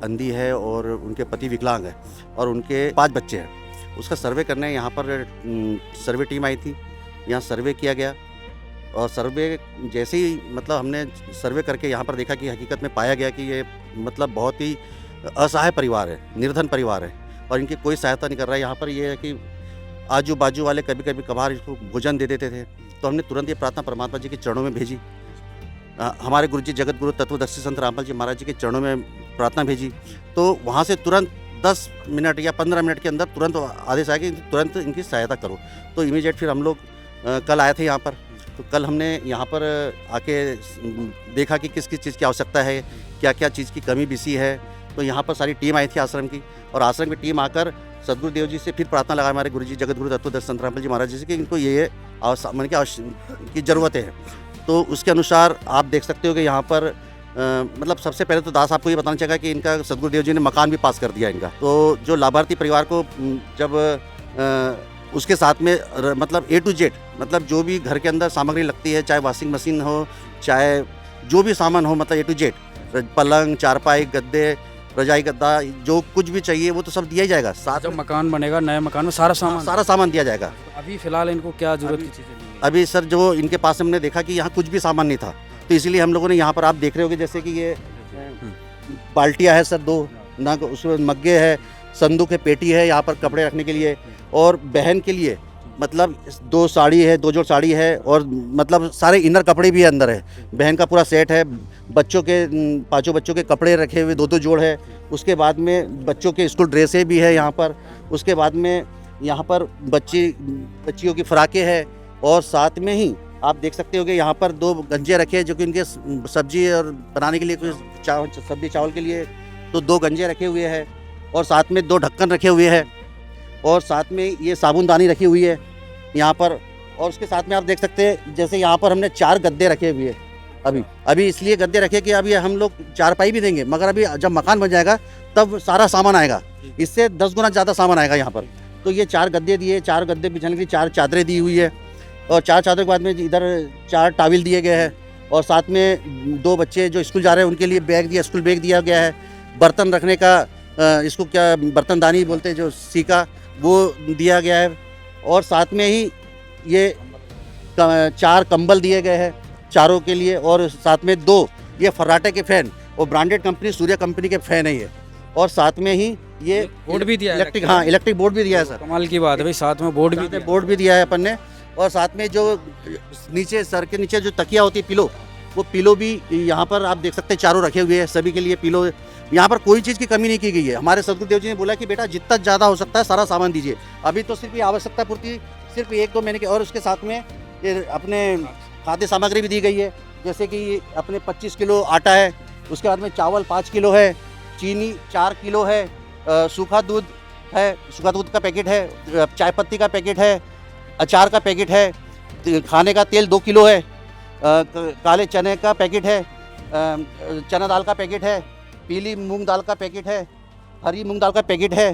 अंधी है और उनके पति विकलांग है और उनके 5 बच्चे हैं। उसका सर्वे करने यहाँ पर सर्वे टीम आई थी, यहाँ सर्वे किया गया और सर्वे जैसे ही मतलब हमने सर्वे करके यहाँ पर देखा कि हकीकत में पाया गया कि ये मतलब बहुत ही असहाय परिवार है, निर्धन परिवार है और इनकी कोई सहायता नहीं कर रहा है। यहाँ पर ये है कि आजू बाजू वाले कभी कभी कभार इसको भोजन दे देते थे, तो हमने तुरंत ये प्रार्थना परमात्मा जी के चरणों में भेजी। हमारे गुरु जी जगत गुरु तत्वदर्शी संत रामपाल जी महाराज जी के चरणों में प्रार्थना भेजी, तो वहाँ से तुरंत 10 मिनट या 15 मिनट के अंदर तुरंत आदेश आया कि तुरंत इनकी सहायता करो। तो इमीडिएट फिर हम लोग कल आए थे यहाँ पर, तो कल हमने यहाँ पर आके देखा कि किस किस चीज़ की आवश्यकता है, क्या क्या चीज़ की कमी बेसी है। तो यहाँ पर सारी टीम आई थी आश्रम की, और आश्रम की टीम आकर सदगुरुदेव जी से फिर प्रार्थना लगा हमारे गुरु जी जगत गुरु तत्वदर्शी संत रामपाल जी महाराज जी से कि इनको ये मन की ज़रूरत है। तो उसके अनुसार आप देख सकते हो कि यहाँ पर मतलब सबसे पहले तो दास आपको ये बताना चाहेगा कि इनका सदगुरुदेव जी ने मकान भी पास कर दिया इनका। तो जो लाभार्थी परिवार को जब उसके साथ में मतलब A to Z मतलब जो भी घर के अंदर सामग्री लगती है, चाहे वॉशिंग मशीन हो, चाहे जो भी सामान हो, मतलब A to Z, पलंग, चारपाई, गद्दे, रजाई गद्दा, जो कुछ भी चाहिए वो तो सब दिया ही जाएगा। साथ जब मकान बनेगा नए मकान में सारा सामान दिया जाएगा। अभी फिलहाल इनको क्या जरूरत की चीज़ें? अभी सर जो इनके पास हमने देखा कि यहाँ कुछ भी सामान नहीं था, तो इसीलिए हम लोगों ने यहाँ पर आप देख रहे होगे जैसे कि ये बाल्टियाँ है सर, 2 ना उसमें मग्गे है, संदूक है, पेटी है यहाँ पर कपड़े रखने के लिए, और बहन के लिए मतलब 2 साड़ी है, 2 जोड़ साड़ी है, और मतलब सारे इनर कपड़े भी अंदर है। बहन का पूरा सेट है। बच्चों के 5 बच्चों के कपड़े रखे हुए 2-2 जोड़ है। उसके बाद में बच्चों के स्कूल ड्रेसें भी है यहाँ पर। उसके बाद में यहाँ पर बच्चियों की फ्राकें है, और साथ में ही आप देख सकते हो कि यहाँ पर 2 गंजे रखे हैं जो कि उनके सब्जी और बनाने के लिए, कुछ सब्जी चावल के लिए तो 2 गंजे रखे हुए हैं, और साथ में 2 ढक्कन रखे हुए हैं, और साथ में ये साबुनदानी रखी हुई है यहाँ पर। और उसके साथ में आप देख सकते हैं जैसे यहाँ पर हमने 4 गद्दे रखे हुए हैं। अभी इसलिए गद्दे रखे कि अभी हम लोग चारपाई भी देंगे, मगर अभी जब मकान बन जाएगा तब सारा सामान आएगा, इससे 10 गुना ज़्यादा सामान आएगा यहाँ पर। तो ये 4 गद्दे दिए, 4 गद्दे बिछाने के लिए 4 चादरें दी हुई है, और 4 चादर के बाद में इधर 4 टाविल दिए गए हैं, और साथ में 2 बच्चे जो स्कूल जा रहे हैं उनके लिए बैग दिया, स्कूल बैग दिया गया है। बर्तन रखने का इसको क्या बर्तनदानी बोलते हैं जो सीका, वो दिया गया है, और साथ में ही ये 4 कंबल दिए गए हैं चारों के लिए, और साथ में 2 ये फर्राटे के फ़ैन, और ब्रांडेड कंपनी सूर्या कंपनी के फ़ैन है ये, और साथ में ही ये बोर्ड भी दिया है, इलेक्ट्रिक बोर्ड भी दिया है सर। कमाल की बात है भाई, साथ में बोर्ड भी दिया है अपन ने। और साथ में जो नीचे सर के नीचे जो तकिया होती है पिलो, वो पिलो भी यहाँ पर आप देख सकते हैं चारों रखे हुए हैं, सभी के लिए पिलो। यहाँ पर कोई चीज़ की कमी नहीं की गई है। हमारे सदगुरुदेव जी ने बोला कि बेटा जितना ज़्यादा हो सकता है सारा सामान दीजिए। अभी तो सिर्फ ये आवश्यकता पूर्ति सिर्फ 1-2 महीने की, और उसके साथ में ये अपने खाद्य सामग्री भी दी गई है, जैसे कि अपने 25 किलो आटा है, उसके बाद में चावल 5 किलो है, चीनी 4 किलो है, सूखा दूध है, सूखा दूध का पैकेट है, चाय पत्ती का पैकेट है, अचार का पैकेट है, खाने का तेल 2 किलो है, काले चने का पैकेट है, चना दाल का पैकेट है, पीली मूंग दाल का पैकेट है, हरी मूंग दाल का पैकेट है,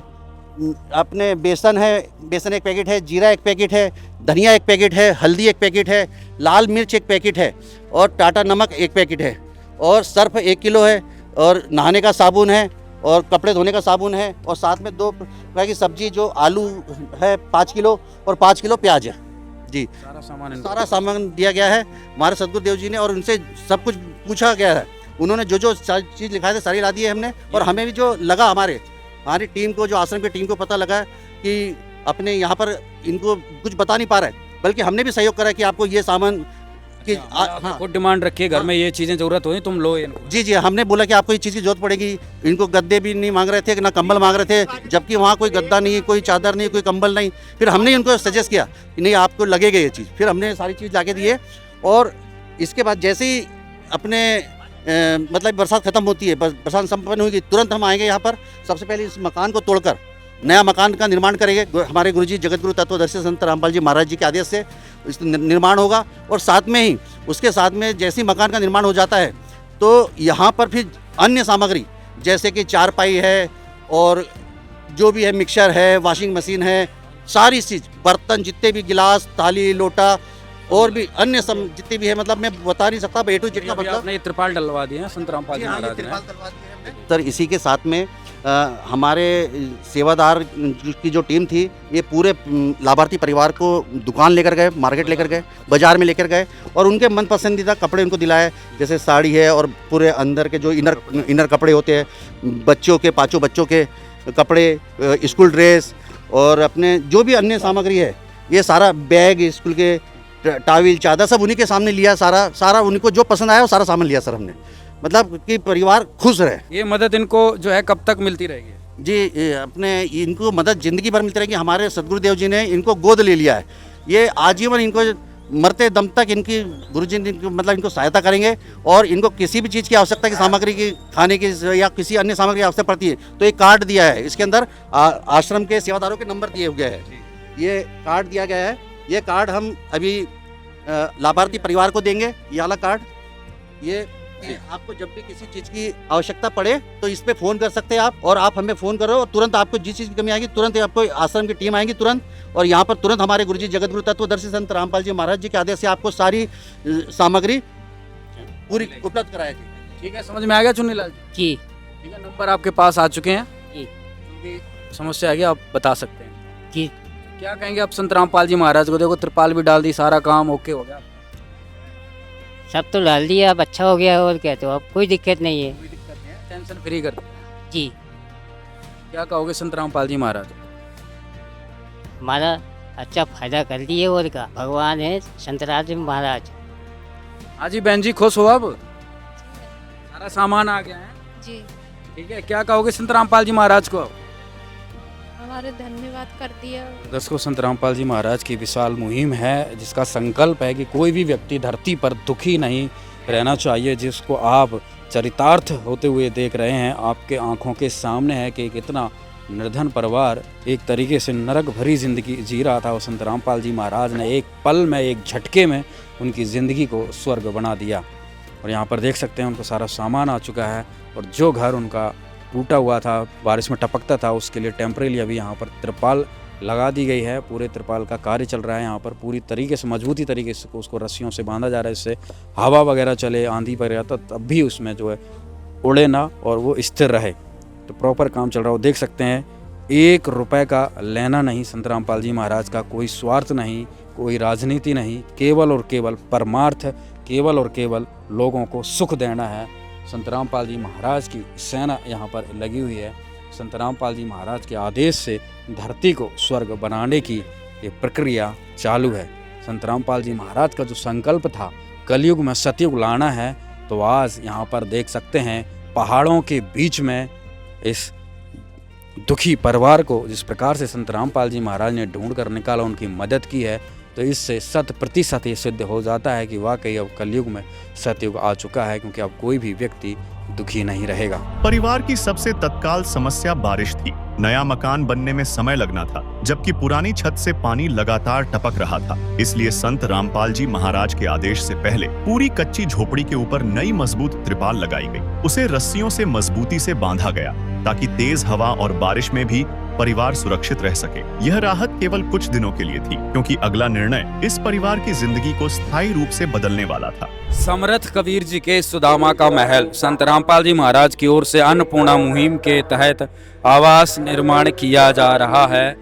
अपने बेसन है, बेसन 1 पैकेट है, जीरा 1 पैकेट है, धनिया एक पैकेट है, हल्दी एक पैकेट है, लाल मिर्च एक पैकेट है और टाटा नमक एक पैकेट है और सर्फ 1 किलो है और नहाने का साबुन है और कपड़े धोने का साबुन है और साथ में 2 प्रकार की सब्जी जो आलू है 5 किलो और 5 किलो प्याज है जी। सारा सामान दिया गया है हमारे सदगुरुदेव जी ने और उनसे सब कुछ पूछा गया है। उन्होंने जो जो चीज़ लिखा था सारी ला दी है हमने और हमें भी जो लगा हमारी टीम को, जो आश्रम की टीम को पता लगा कि अपने यहाँ पर इनको कुछ बता नहीं पा रहा है, बल्कि हमने भी सहयोग करा कि आपको ये सामान कि हाँ, खुद डिमांड रखिए घर में ये चीज़ें ज़रूरत हो तुम लो इनको। जी जी, हमने बोला कि आपको ये चीज़ की जरूरत पड़ेगी। इनको गद्दे भी नहीं मांग रहे थे, ना कंबल मांग रहे थे, जबकि वहाँ कोई गद्दा नहीं, कोई चादर नहीं, कोई कंबल नहीं। फिर हमने इनको सजेस्ट किया कि नहीं आपको लगेगा ये चीज़, फिर हमने सारी चीज़ ला के दिए। और इसके बाद जैसे ही अपने मतलब बरसात ख़त्म होती है, बरसात संपन्न होगी, तुरंत हम आएंगे यहाँ पर। सबसे पहले इस मकान को तोड़कर नया मकान का निर्माण करेंगे। हमारे गुरुजी जगतगुरु तत्वदर्शी संत रामपाल जी महाराज जी के आदेश से इस निर्माण होगा। और साथ में ही उसके साथ में जैसे ही मकान का निर्माण हो जाता है तो यहाँ पर फिर अन्य सामग्री जैसे कि चारपाई है और जो भी है मिक्सर है, वॉशिंग मशीन है, सारी चीज़, बर्तन जितने भी गिलास, थाली, लोटा और भी अन्य जितने भी है, मतलब मैं बता नहीं सकता A to Z का मतलब। आपने त्रिपाल डलवा दिए हैं संत रामपाल जी महाराज ने। सर इसी के साथ में हमारे सेवादार की जो टीम थी ये पूरे लाभार्थी परिवार को दुकान लेकर गए, मार्केट लेकर गए, बाजार में लेकर गए और उनके मन पसंदीदा कपड़े उनको दिलाए। जैसे साड़ी है और पूरे अंदर के जो इनर कपड़े होते हैं, बच्चों के, 5 बच्चों के कपड़े, स्कूल ड्रेस और अपने जो भी अन्य सामग्री है, ये सारा बैग, स्कूल के टाविल, चादर सब उन्हीं के सामने लिया। सारा उनको जो पसंद आया वो सारा सामान लिया सर हमने, मतलब कि परिवार खुश रहे। ये मदद इनको जो है कब तक मिलती रहेगी? जी अपने इनको मदद ज़िंदगी भर मिलती रहेगी। हमारे सदगुरुदेव जी ने इनको गोद ले लिया है, ये आजीवन इनको मरते दम तक इनकी गुरुजी मतलब इनको सहायता करेंगे। और इनको किसी भी चीज़ की आवश्यकता की सामग्री की, खाने की या किसी अन्य सामग्री की आवश्यकता पड़ती है तो एक कार्ड दिया है, इसके अंदर आश्रम के सेवादारों के नंबर दिए हुए हैं, ये कार्ड दिया गया है। ये कार्ड हम अभी लाभार्थी परिवार को देंगे, ये वाला कार्ड। ये आपको जब भी किसी चीज़ की आवश्यकता पड़े तो इस पे फ़ोन कर सकते हैं आप, और आप हमें फ़ोन करो और तुरंत आपको जिस चीज़ की कमी आएगी तुरंत आपको आश्रम की टीम आएगी तुरंत, और यहाँ पर तुरंत हमारे गुरुजी जगतगुरु तत्वदर्शी संत रामपाल जी महाराज जी के आदेश से आपको सारी सामग्री पूरी उपलब्ध कराएगी। ठीक है, समझ में आ गया चुन्नीलाल जी? ठीक है, नंबर आपके पास आ चुके हैं जी। जो भी समस्या आ गई आप बता सकते हैं जी। क्या कहेंगे आप संत रामपाल जी महाराज को? देखो त्रिपाल भी डाल दी, सारा काम ओके हो गया, सब तो डाल दिया, अब अच्छा हो गया और क्या, तो अब कोई दिक्कत नहीं है। कोई दिक्कत नहीं है, टेंशन फ्री कर दिया जी। क्या कहोगे संत रामपाल जी महाराज? हमारा अच्छा फायदा कर दिए और क्या, भगवान है संत राम महाराज। हाँ जी बहन जी, खुश हो? अब सारा सामान आ गया है जी। ठीक है, क्या कहोगे संत रामपाल जी महाराज को? हमारे धन्यवाद कर दिया। दर्शकों, संत रामपाल जी महाराज की विशाल मुहिम है जिसका संकल्प है कि कोई भी व्यक्ति धरती पर दुखी नहीं रहना चाहिए, जिसको आप चरितार्थ होते हुए देख रहे हैं। आपके आंखों के सामने है कि कितना निर्धन परिवार एक तरीके से नरक भरी ज़िंदगी जी रहा था, और संत रामपाल जी महाराज ने एक पल में, एक झटके में उनकी ज़िंदगी को स्वर्ग बना दिया। और यहाँ पर देख सकते हैं उनको सारा सामान आ चुका है, और जो घर उनका टूटा हुआ था, बारिश में टपकता था, उसके लिए टेम्परेरी अभी यहाँ पर त्रिपाल लगा दी गई है। पूरे त्रिपाल का कार्य चल रहा है यहाँ पर, पूरी तरीके से मजबूती तरीके से उसको रस्सियों से बांधा जा रहा है, इससे हवा वगैरह चले, आंधी वगैरह तो तब भी उसमें जो है उड़े ना और वो स्थिर रहे। तो प्रॉपर काम चल रहा है। देख सकते हैं 1 रुपये का लेना नहीं संत रामपाल जी महाराज का, कोई स्वार्थ नहीं, कोई राजनीति नहीं, केवल और केवल परमार्थ, केवल और केवल लोगों को सुख देना है। संत रामपाल जी महाराज की सेना यहाँ पर लगी हुई है। संत रामपाल जी महाराज के आदेश से धरती को स्वर्ग बनाने की ये प्रक्रिया चालू है। संत रामपाल जी महाराज का जो संकल्प था कलयुग में सतयुग लाना है, तो आज यहाँ पर देख सकते हैं पहाड़ों के बीच में इस दुखी परिवार को जिस प्रकार से संत रामपाल जी महाराज ने ढूंढ कर निकाला, उनकी मदद की है, तो इससे 100% ये सिद्ध हो जाता है कि वाकई अब कलयुग में सतयुग आ चुका है, क्योंकि अब कोई भी व्यक्ति दुखी नहीं रहेगा। परिवार की सबसे तत्काल समस्या बारिश थी। नया मकान बनने में समय लगना था, जबकि पुरानी छत से पानी लगातार टपक रहा था। इसलिए संत रामपाल जी महाराज के आदेश से पहले पूरी कच्ची झोपड़ी के ऊपर नई मजबूत त्रिपाल लगाई गई। उसे रस्सियों से मजबूती से बांधा गया ताकि तेज हवा और बारिश में भी परिवार सुरक्षित रह सके। यह राहत केवल कुछ दिनों के लिए थी, क्योंकि अगला निर्णय इस परिवार की जिंदगी को स्थायी रूप से बदलने वाला था। समर्थ कबीर जी के सुदामा का महल संत रामपाल जी महाराज की ओर से अन्नपूर्णा मुहिम के तहत आवास निर्माण किया जा रहा है।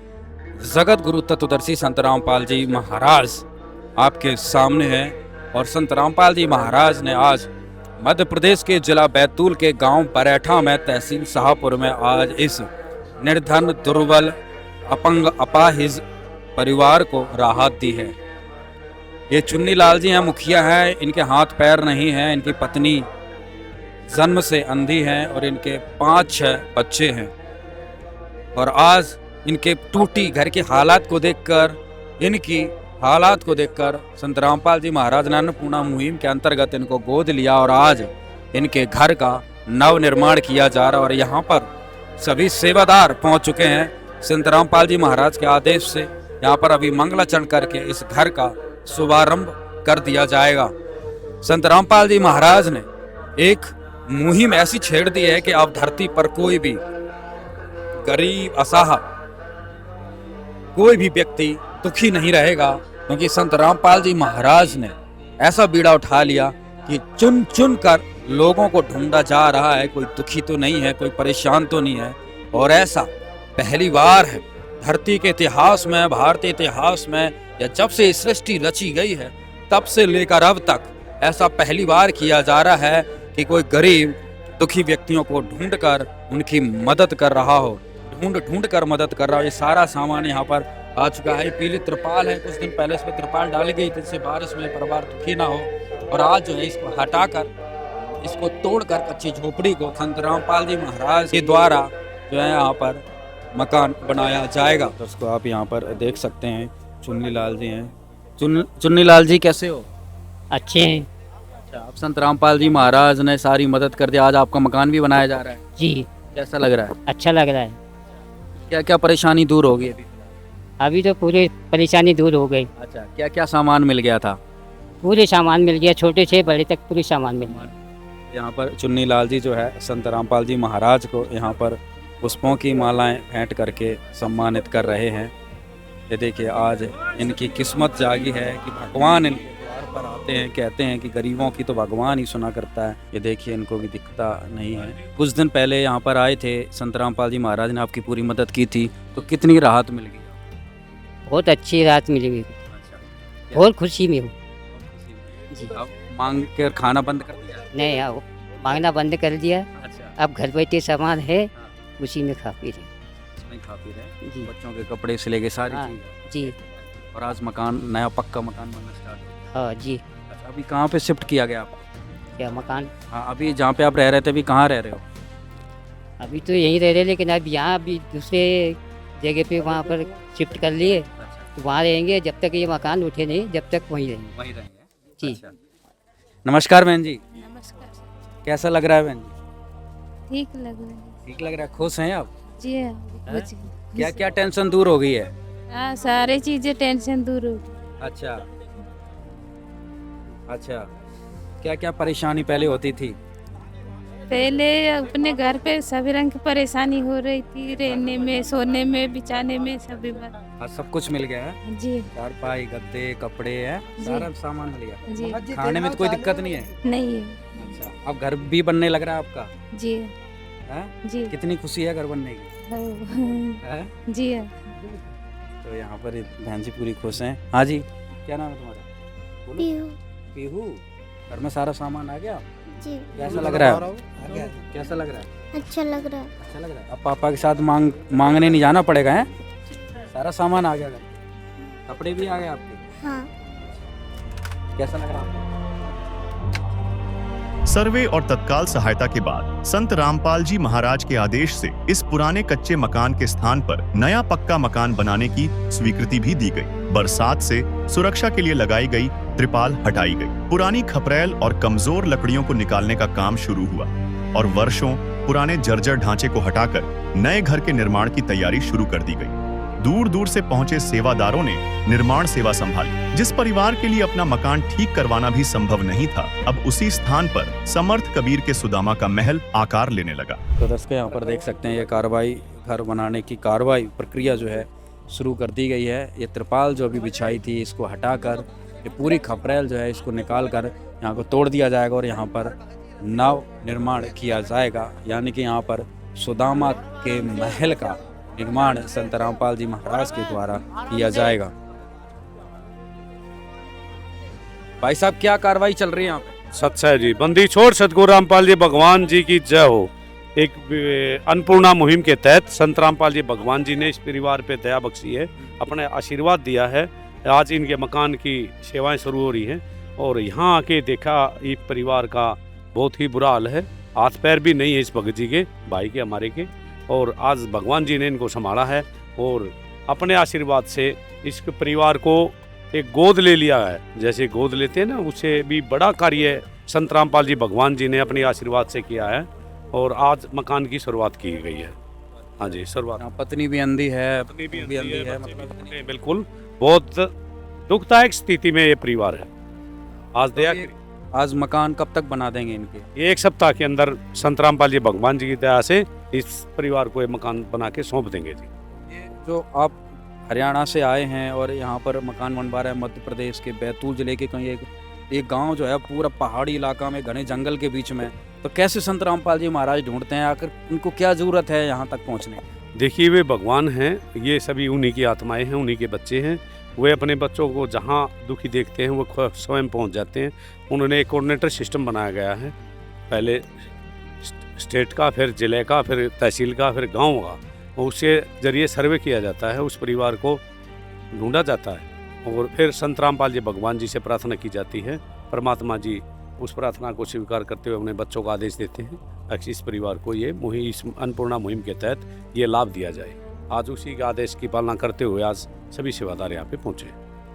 जगत गुरु तत्वदर्शी संत रामपाल जी महाराज आपके सामने है और संत रामपाल जी महाराज ने आज मध्य प्रदेश के जिला बैतूल के गांव बरेठा में तहसील शाहपुर में आज इस निर्धन, दुर्बल, अपंग, अपाहिज परिवार को राहत दी है। ये चुन्नी लाल जी हैं, मुखिया हैं, इनके हाथ पैर नहीं हैं, इनकी पत्नी जन्म से अंधी हैं और इनके 5-6 बच्चे हैं। और आज इनके टूटी घर की हालात को देखकर, इनकी हालात को देखकर संत रामपाल जी महाराज ने अन्नपूर्णा मुहिम के अंतर्गत इनको गोद लिया और आज इनके घर का नव निर्माण किया जा रहा है। और यहाँ पर सभी सेवादार पहुँच चुके हैं। संत रामपाल जी महाराज के आदेश से यहाँ पर अभी मंगलाचरण करके इस घर का शुभारंभ कर दिया जाएगा। संत रामपाल जी महाराज ने एक मुहिम ऐसी छेड़ दी है कि अब धरती पर कोई भी गरीब, असहाय, कोई भी व्यक्ति दुखी नहीं रहेगा, क्योंकि संत रामपाल जी महाराज ने ऐसा बीड़ा उठा लिया कि चुन चुन कर लोगों को ढूंढा जा रहा है। कोई दुखी तो नहीं है, कोई परेशान तो नहीं है। और ऐसा पहली बार है धरती के इतिहास में, भारतीय इतिहास में, या जब से सृष्टि रची गई है तब से लेकर अब तक ऐसा पहली बार किया जा रहा है कि कोई गरीब दुखी व्यक्तियों को ढूंढ कर उनकी मदद कर रहा हो, ढूंढ कर मदद कर रहा हो। ये सारा सामान यहाँ पर आ चुका है। पीली त्रिपाल है, कुछ दिन पहले इस पर त्रिपाल डाली गई थी जिससे बारिश में परिवार दुखी ना हो। और आज जो है इसको हटाकर, इसको तोड़कर कच्ची झोपड़ी को संत रामपाल जी महाराज के द्वारा जो है यहाँ पर मकान बनाया जाएगा। तो उसको आप यहाँ पर देख सकते हैं, चुन्नी लाल जी हैं। चुन्नी लाल जी कैसे हो? अच्छे हैं। अच्छा, आप संत रामपाल जी महाराज ने सारी मदद कर दी, आज आपका मकान भी बनाया जा रहा है जी। कैसा लग रहा है? अच्छा लग रहा है। क्या क्या परेशानी दूर होगी अभी? अभी तो पूरी परेशानी दूर हो गई। अच्छा, क्या क्या सामान मिल गया था? पूरे सामान मिल गया, छोटे से बड़े तक पूरे सामान मिल गया। यहाँ पर चुन्नी लाल जी जो है संत रामपाल जी महाराज को यहाँ पर पुष्पों की मालाएं भेंट करके सम्मानित कर रहे हैं। ये देखिए, आज इनकी किस्मत जागी है कि भगवान इनके द्वार पर आते हैं। कहते हैं कि गरीबों की तो भगवान ही सुना करता है। ये देखिए, इनको भी दिखता नहीं है। कुछ दिन पहले यहाँ पर आए थे संत रामपाल जी महाराज ने आपकी पूरी मदद की थी, तो कितनी राहत मिल गई? बहुत अच्छी राहत मिली मेरी, बहुत खुशी में हूँ जी। अब मांग कर खाना बंद कर दिया? नहीं, अब मांगना बंद कर दिया। अच्छा, अब घर बैठे सामान है, उसी में खा पी रहे उसमें खा पी रहे जी। बच्चों के कपड़े से लेके सारी हाँ, चीज़। जी। और आज मकान, नया पक्का मकान बनना स्टार्ट हो। हाँ जी। अच्छा, अभी कहाँ पे शिफ्ट किया गया आप? क्या मकान? हाँ, अभी जहाँ पे आप रह रहे थे अभी कहाँ रह रहे हो? अभी तो यहीं रह रहे, लेकिन अब यहाँ अभी दूसरे जगह पे वहाँ पर शिफ्ट कर लिए, तो वहाँ रहेंगे जब तक ये मकान उठे नहीं, जब तक वहीं रहेंगे। वहीं रहेंगे जी। अच्छा। नमस्कार बहन जी, नमस्कार। कैसा लग रहा है बहन जी? ठीक लग रहा है ठीक लग रहा है? खुश हैं आप? जी। कुछ क्या क्या टेंशन दूर हो गई है? हाँ, सारी चीजें टेंशन दूर हो गई। अच्छा अच्छा, क्या क्या परेशानी पहले होती थी? पहले अपने घर पे सभी रंग की परेशानी हो रही थी, रहने में, सोने में, बिछाने में, सभी बात। आज सब कुछ मिल गया है? जी चारपाई, गद्दे, कपड़े हैं, जी। सारा सामान मिल गया। जी। खाने में तो कोई दिक्कत नहीं है? नहीं है। अच्छा, अब घर भी बनने लग रहा है आपका? जी है? जी। कितनी खुशी है घर बनने की? है? जी। तो यहाँ पर बहन जी पूरी खुश हैं। हाँ जी, क्या नाम है तुम्हारा? बोलो। पीहू। घर में सारा सामान आ गया? जी। कैसा लग रहा है? कैसा लग रहा है? अच्छा लग रहा है। अच्छा लग रहा है। अब पापा के साथ मांगने नहीं जाना पड़ेगा, है? सारा सामान आ गया, कपड़े भी आ गए आपके? हाँ। कैसा लग रहा है आपको? सर्वे और तत्काल सहायता के बाद संत रामपाल जी महाराज के आदेश से इस पुराने कच्चे मकान के स्थान पर नया पक्का मकान बनाने की स्वीकृति भी दी गई। बरसात से सुरक्षा के लिए लगाई गई त्रिपाल हटाई गई, पुरानी खपरेल और कमजोर लकड़ियों को निकालने का काम शुरू हुआ और वर्षों पुराने जर्जर ढांचे को हटाकर नए घर के निर्माण की तैयारी शुरू कर दी गई। दूर दूर से पहुंचे सेवादारों ने निर्माण सेवा संभाली। जिस परिवार के लिए अपना मकान ठीक करवाना भी संभव नहीं था, अब उसी स्थान पर समर्थ कबीर के सुदामा का महल आकार लेने लगा। तो दर्शकों, यहाँ पर देख सकते हैं ये कार्रवाई घर बनाने की कार्रवाई प्रक्रिया जो है शुरू कर दी गई है। ये त्रिपाल जो अभी बिछाई थी इसको हटाकर ये पूरी खपरेल जो है इसको निकाल कर यहाँ को तोड़ दिया जाएगा और यहाँ पर नव निर्माण किया जाएगा, यानी कि यहाँ पर सुदामा के महल का निर्माण संत रामपाल जी महाराज के द्वारा किया जाएगा। भाई साहब, क्या कार्रवाई चल रही है यहाँ पे? सत्य है जी। बंदी छोड़ सतगुरु रामपाल जी भगवान जी की जय हो। एक अन्नपूर्णा मुहिम के तहत संत रामपाल जी भगवान जी ने इस परिवार पे दया बख्शी है, अपने आशीर्वाद दिया है। आज इनके मकान की सेवाएं शुरू हो रही हैं और यहाँ आके देखा ये परिवार का बहुत ही बुरा हाल है। हाथ पैर भी नहीं है इस भगत जी के, भाई के, हमारे के, और आज भगवान जी ने इनको संभाला है और अपने आशीर्वाद से इस परिवार को एक गोद ले लिया है। जैसे गोद लेते हैं ना, उससे भी बड़ा कार्य संत रामपाल जी भगवान जी ने अपने आशीर्वाद से किया है और आज मकान की शुरुआत की गई है। हाँ जी, शुरुआत। पत्नी भी अंधी है, पत्नी भी अंधी है, मतलब बिल्कुल बहुत दुखदायक स्थिति में ये परिवार है। आज दया, आज मकान कब तक बना देंगे इनके? एक सप्ताह के अंदर संत रामपाल जी भगवान जी की दया से इस परिवार को ये मकान बना के सौंप देंगे जी। ये जो आप हरियाणा से आए हैं और यहाँ पर मकान बनवा रहे हैं, मध्य प्रदेश के बैतूल जिले के कहीं एक गांव जो है पूरा पहाड़ी इलाका में घने जंगल के बीच में, तो कैसे संत रामपाल जी महाराज ढूंढते हैं? आकर उनको क्या जरूरत है यहाँ तक पहुँचने की? देखिए, वे भगवान हैं, ये सभी उन्हीं की आत्माएं हैं, उन्हीं के बच्चे हैं। वे अपने बच्चों को जहाँ दुखी देखते हैं वो स्वयं पहुँच जाते हैं। उन्होंने एक कोऑर्डिनेटर सिस्टम बनाया गया है, पहले स्टेट का, फिर जिले का, फिर तहसील का, फिर गाँव का। उसके जरिए सर्वे किया जाता है, उस परिवार को ढूंढा जाता है और फिर संत रामपाल जी भगवान जी से प्रार्थना की जाती है। परमात्मा जी उस प्रार्थना को स्वीकार करते हुए अपने बच्चों को आदेश देते हैं ताकि इस परिवार को ये इस अन्नपूर्णा मुहिम के तहत ये लाभ दिया जाए। आज उसी के आदेश की पालना करते हुए आज सभी सेवादार यहाँ पे पहुँचे।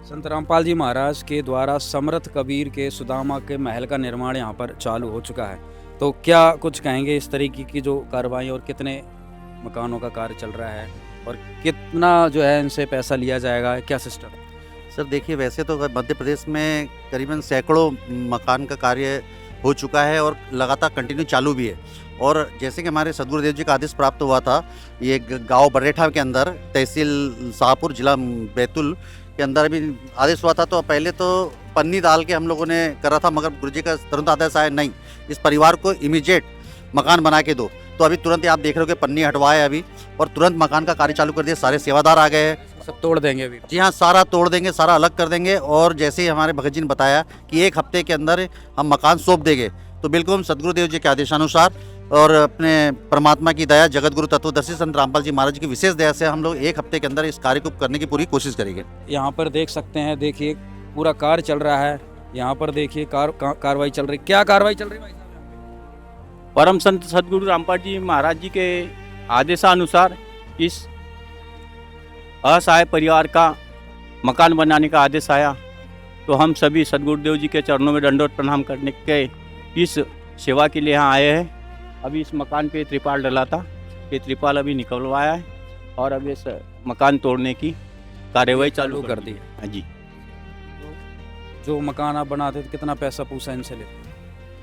संत रामपाल जी महाराज के द्वारा समर्थ कबीर के सुदामा के महल का निर्माण यहाँ पर चालू हो चुका है, तो क्या कुछ कहेंगे इस तरीके की जो कार्रवाई और कितने मकानों का कार्य चल रहा है और कितना जो है इनसे पैसा लिया जाएगा, क्या सिस्टम? सर देखिए, वैसे तो मध्य प्रदेश में करीबन सैकड़ों मकान का कार्य हो चुका है और लगातार कंटिन्यू चालू भी है। और जैसे कि हमारे सदगुरुदेव जी का आदेश प्राप्त हुआ था, ये गांव बरेठा के अंदर, तहसील शाहपुर, जिला बैतूल के अंदर अभी आदेश हुआ था, तो पहले तो पन्नी डाल के हम लोगों ने करा था, मगर गुरुजी का तुरंत आदेश आया, नहीं, इस परिवार को इमीडिएट मकान बना के दो। तो अभी तुरंत आप देख रहे हो कि पन्नी हटवाए अभी और तुरंत मकान का कार्य चालू कर दिया। सारे सेवादार आ गए हैं, सब तोड़ देंगे अभी? जी हाँ, सारा तोड़ देंगे, सारा अलग कर देंगे। और जैसे ही हमारे भगत जी ने बताया कि एक हफ्ते के अंदर हम मकान सौंप देंगे, तो बिल्कुल हम सदगुरुदेव जी के आदेशानुसार और अपने परमात्मा की दया, जगत गुरु तत्वदर्शी संत रामपाल जी महाराज की विशेष दया से हम लोग एक हफ्ते के अंदर इस कार्य को करने की पूरी कोशिश करेंगे। यहाँ पर देख सकते हैं, देखिए पूरा कार्य चल रहा है। यहाँ पर देखिए कार्रवाई चल रही। क्या कार्रवाई चल रही है? परम संत सदगुरु रामपाल जी महाराज जी के आदेशानुसार इस असहाय परिवार का मकान बनाने का आदेश आया, तो हम सभी सदगुरुदेव जी के चरणों में दंडवत प्रणाम करने के इस सेवा के लिए यहाँ आए हैं। अभी इस मकान पे त्रिपाल डला था, ये त्रिपाल अभी निकलवाया है और अभी इस मकान तोड़ने की कार्यवाही चालू कर दी है। हाँ जी। जो मकान आप बनाते थे कितना पैसा पूछा इनसे लेते?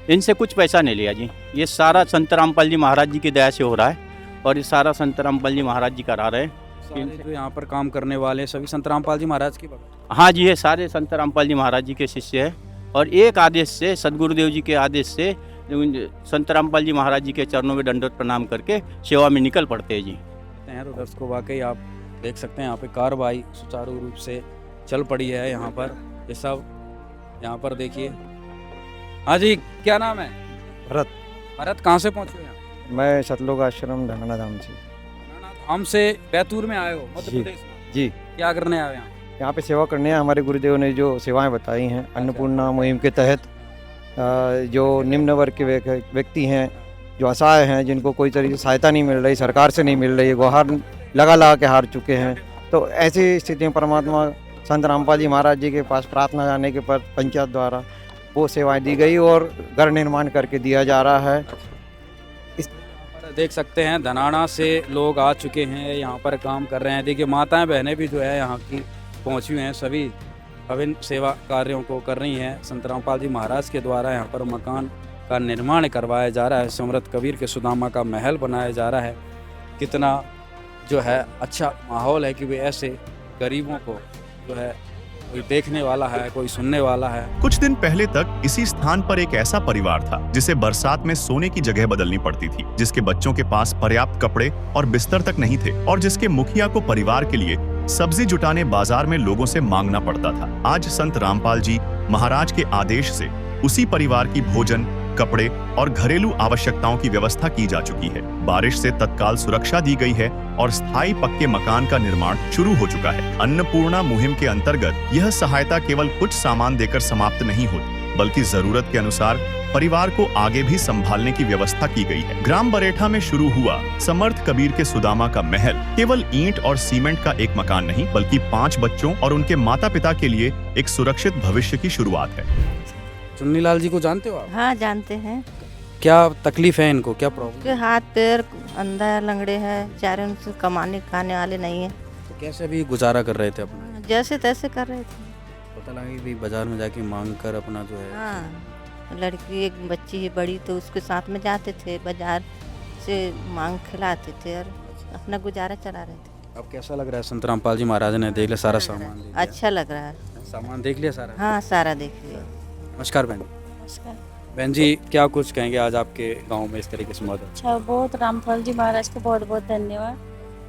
इनसे कुछ पैसा नहीं लिया जी, ये सारा संत रामपाल जी महाराज जी की दया से हो रहा है और ये सारा संत रामपाल जी महाराज जी करा रहे हैं। जो यहाँ पर काम करने वाले सभी संत रामपाल जी महाराज की? हाँ जी, ये सारे संत रामपाल जी महाराज जी के शिष्य हैं और एक आदेश से, सदगुरुदेव जी के आदेश से संत रामपाल जी महाराज जी के चरणों में दंडवत प्रणाम करके सेवा में निकल पड़ते हैं जी। तो दर्शकों, वाकई आप देख सकते हैं यहाँ पे कार्रवाई सुचारू रूप से चल पड़ी है। यहाँ पर ये सब, यहाँ पर देखिए। हाँ जी, क्या नाम है? भरत। भरत, कहाँ से पहुँचे यहाँ? मैं सतलोक आश्रम ढाना धाम से। हम से बैतूल में आए हो, मध्य प्रदेश में? जी। क्या करने आए यहाँ? यहाँ पे सेवा करने हैं। हमारे गुरुदेव ने जो सेवाएं बताई हैं अन्नपूर्णा मुहिम के तहत, जो निम्न वर्ग के व्यक्ति हैं, जो असहाय हैं, जिनको कोई तरीके से सहायता नहीं मिल रही, सरकार से नहीं मिल रही, वो लगा के हार चुके हैं, तो ऐसी स्थिति में परमात्मा संत रामपाल जी महाराज जी के पास प्रार्थना जाने के पर पंचायत द्वारा वो सेवाएं दी गई और घर निर्माण करके दिया जा रहा है। देख सकते हैं धनाना से लोग आ चुके हैं, यहाँ पर काम कर रहे हैं। देखिए माताएं बहनें भी जो है यहाँ की पहुँची हुई हैं, सभी विभिन्न सेवा कार्यों को कर रही हैं। संत रामपाल जी महाराज के द्वारा यहाँ पर मकान का निर्माण करवाया जा रहा है। समर्थ कबीर के सुदामा का महल बनाया जा रहा है। कितना जो है अच्छा माहौल है कि वे ऐसे गरीबों को जो है कोई देखने वाला है, कोई सुनने वाला है। कुछ दिन पहले तक इसी स्थान पर एक ऐसा परिवार था जिसे बरसात में सोने की जगह बदलनी पड़ती थी, जिसके बच्चों के पास पर्याप्त कपड़े और बिस्तर तक नहीं थे और जिसके मुखिया को परिवार के लिए सब्जी जुटाने बाजार में लोगों से मांगना पड़ता था। आज संत रामपाल जी महाराज के आदेश से उसी परिवार की भोजन, कपड़े और घरेलू आवश्यकताओं की व्यवस्था की जा चुकी है। बारिश से तत्काल सुरक्षा दी गई है और स्थायी पक्के मकान का निर्माण शुरू हो चुका है। अन्नपूर्णा मुहिम के अंतर्गत यह सहायता केवल कुछ सामान देकर समाप्त नहीं होती, बल्कि जरूरत के अनुसार परिवार को आगे भी संभालने की व्यवस्था की गई है। ग्राम बरेठा में शुरू हुआ समर्थ कबीर के सुदामा का महल केवल ईंट और सीमेंट का एक मकान नहीं, बल्कि 5 बच्चों और उनके माता पिता के लिए एक सुरक्षित भविष्य की शुरुआत है। चुन्नीलाल जी को जानते हो आप? हाँ जानते हैं। क्या तकलीफ है इनको, क्या प्रॉब्लम? के हाथ पैर अंधा लंगड़े हैं, बेचारे उनसे कमाने खाने वाले नहीं है। तो कैसे भी गुजारा कर रहे थे अपना? जैसे तैसे कर रहे थे। पता लगा कि भी बाजार में जाके मांग कर अपना जो है। हाँ, लड़की एक बच्ची है बड़ी, तो उसके साथ में जाते थे बाजार से मांग खिलाते थे और अपना गुजारा चला रहे थे। अब कैसा लग रहा है? संत रामपाल जी महाराज ने देख लिया सारा सामान? अच्छा लग रहा है। सामान देख लिया सारा? हाँ सारा देख लिया। नमस्कार बहन। नमस्कार बहन जी, क्या कुछ कहेंगे आज आपके गांव में इस तरीके से मदद? अच्छा, बहुत रामपाल जी महाराज को बहुत बहुत धन्यवाद,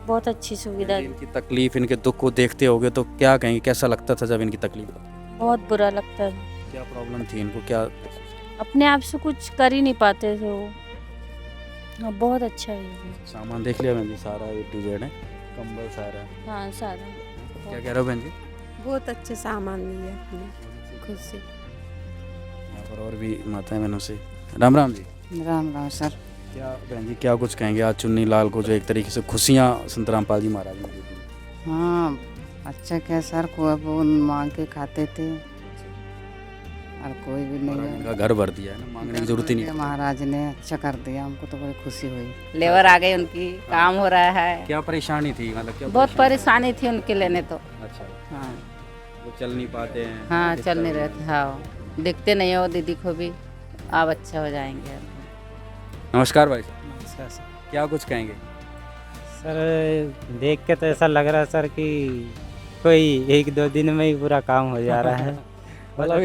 बहुत अच्छी सुविधा। इनकी तकलीफ, इनके दुख को देखते होगे तो क्या कहेंगे, कैसा लगता था जब इनकी तकलीफ? बहुत बुरा लगता है। क्या प्रॉब्लम थी इनको, क्या? अपने आप से कुछ कर ही नहीं पाते थे वो। बहुत अच्छा है। सामान देख लिया बहन जी सारा, A to Z है, कंबल सारा? हाँ सारा। क्या कह रहे हो बहन जी? बहुत अच्छे सामान लिए अपने खुद से। यहाँ पर और भी माताएं बहनों से। राम राम जी। राम राम सर। क्या बहन जी, क्या कुछ कहेंगे आज चुन्नी लाल को जो एक तरीके से खुशियाँ संत रामपाल जी महाराज ने दी थी? हाँ अच्छा क्या सर को अब वो मांग के खाते थे और कोई भी नहीं है। इनका घर भर दिया है ना, मांगने की जरूरत ही नहीं। महाराज ने अच्छा कर दिया, हमको तो बड़ी खुशी हुई। लेबर आ गई उनकी, काम हो रहा है। क्या परेशानी थी, मतलब क्या? बहुत परेशानी थी उनके लेने तो। अच्छा। हाँ वो चल नहीं पाते हैं? हाँ चल नहीं रहे थे। हाँ दिखते नहीं हो दीदी को भी, अब अच्छा हो जाएंगे। नमस्कार भाई। नमस्कार सर। क्या कुछ कहेंगे? सर देख के तो ऐसा लग रहा है सर कि कोई 1-2 दिन में ही पूरा काम हो जा रहा है। मतलब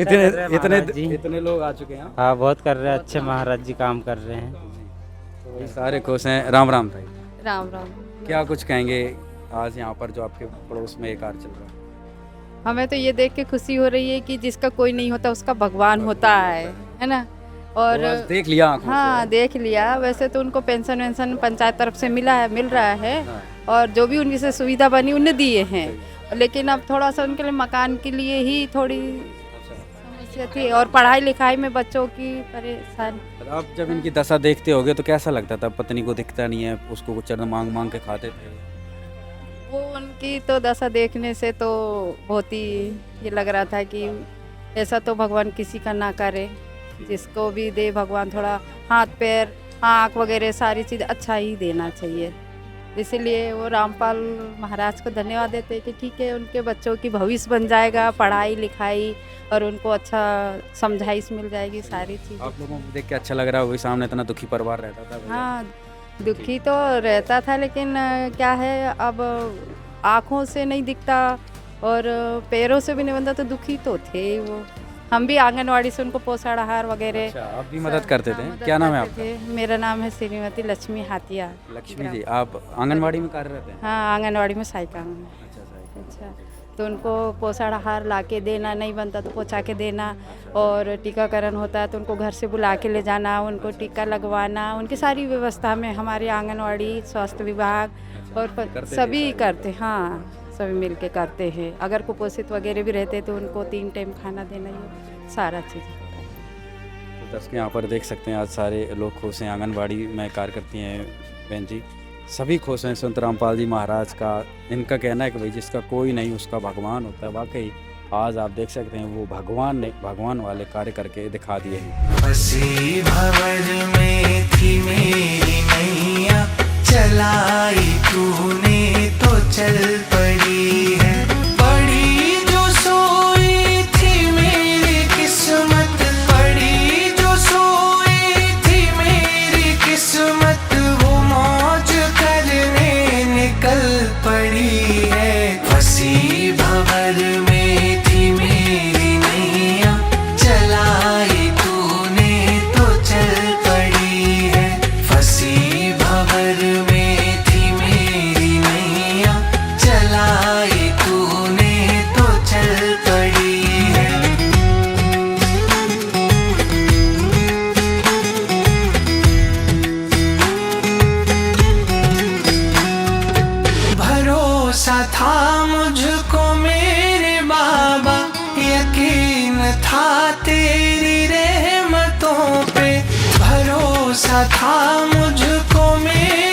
इतने लोग आ चुके हैं? हाँ बहुत कर रहे हैं, अच्छे महाराज जी काम कर रहे हैं। तो सारे खुश हैं। राम राम भाई। राम राम। क्या कुछ कहेंगे आज यहाँ पर जो आपके पड़ोस में एक कार्य चल रहा है? हमें तो ये देख के खुशी हो रही है कि जिसका कोई नहीं होता उसका भगवान होता है ना। और तो आज देख लिया आंखों से? हाँ देख लिया। वैसे तो उनको पेंशन वेंशन पंचायत तरफ से मिल रहा है और जो भी उनकी से सुविधा बनी उन्हें दिए हैं, लेकिन अब थोड़ा सा उनके लिए मकान के लिए ही थोड़ी समस्या थी और पढ़ाई लिखाई में बच्चों की परेशानी। अब जब इनकी दशा देखते होगे तो कैसा लगता था? पत्नी को दिखता नहीं है, उसको कुछ चरण मांग मांग के खाते थे। वो उनकी तो दशा देखने से तो बहुत ही ये लग रहा था कि ऐसा तो भगवान किसी का ना करे, जिसको भी दे भगवान थोड़ा हाथ पैर आँख वगैरह सारी चीज़ अच्छा ही देना चाहिए। इसीलिए वो रामपाल महाराज को धन्यवाद देते हैं कि ठीक है उनके बच्चों की भविष्य बन जाएगा, पढ़ाई लिखाई और उनको अच्छा समझाइश मिल जाएगी सारी चीज़। आप लोगों को देख के अच्छा लग रहा है? वही सामने इतना दुखी परिवार रहता था। हाँ दुखी तो रहता था, लेकिन क्या है अब आँखों से नहीं दिखता और पैरों से भी नहीं बनता तो दुखी तो थे वो। हम भी आंगनवाड़ी से उनको पोषण आहार वगैरह। अच्छा, आप भी मदद करते थे? क्या नाम है आपका? मेरा नाम है श्रीमती लक्ष्मी हाथिया। लक्ष्मी जी, आप आंगनवाड़ी में कार्यरत हैं? हाँ आंगनवाड़ी में सहायिका में। अच्छा, तो उनको पोषण आहार ला के देना, नहीं बनता तो पहुँचा के देना, और टीकाकरण होता है तो उनको घर से बुला के ले जाना, उनको टीका लगवाना, उनकी सारी व्यवस्था में हमारे आंगनवाड़ी स्वास्थ्य विभाग और सभी करते। हाँ सभी मिल के करते हैं। अगर कुपोषित वगैरह भी रहते तो उनको 3 टाइम खाना देना, ये सारा चीज़। तो दर्शक यहाँ पर देख सकते हैं आज सारे लोग खुश हैं। आंगनबाड़ी में कार्य करती हैं बहन जी, सभी खुश हैं संत रामपाल जी महाराज का। इनका कहना है कि भाई जिसका कोई नहीं उसका भगवान होता है। वाकई आज आप देख सकते हैं वो भगवान ने भगवान वाले कार्य करके दिखा दिए हैं। बसी भंवर में थी मेरी नैया, चलाई तूने तो चल पड़ी है। पड़ी जो सोई थी मेरी किस्मत, पड़ी जो सोई थी मेरी किस्मत, वो मौज करने निकल था तेरी रहमतों पे, भरोसा था मुझको मेरे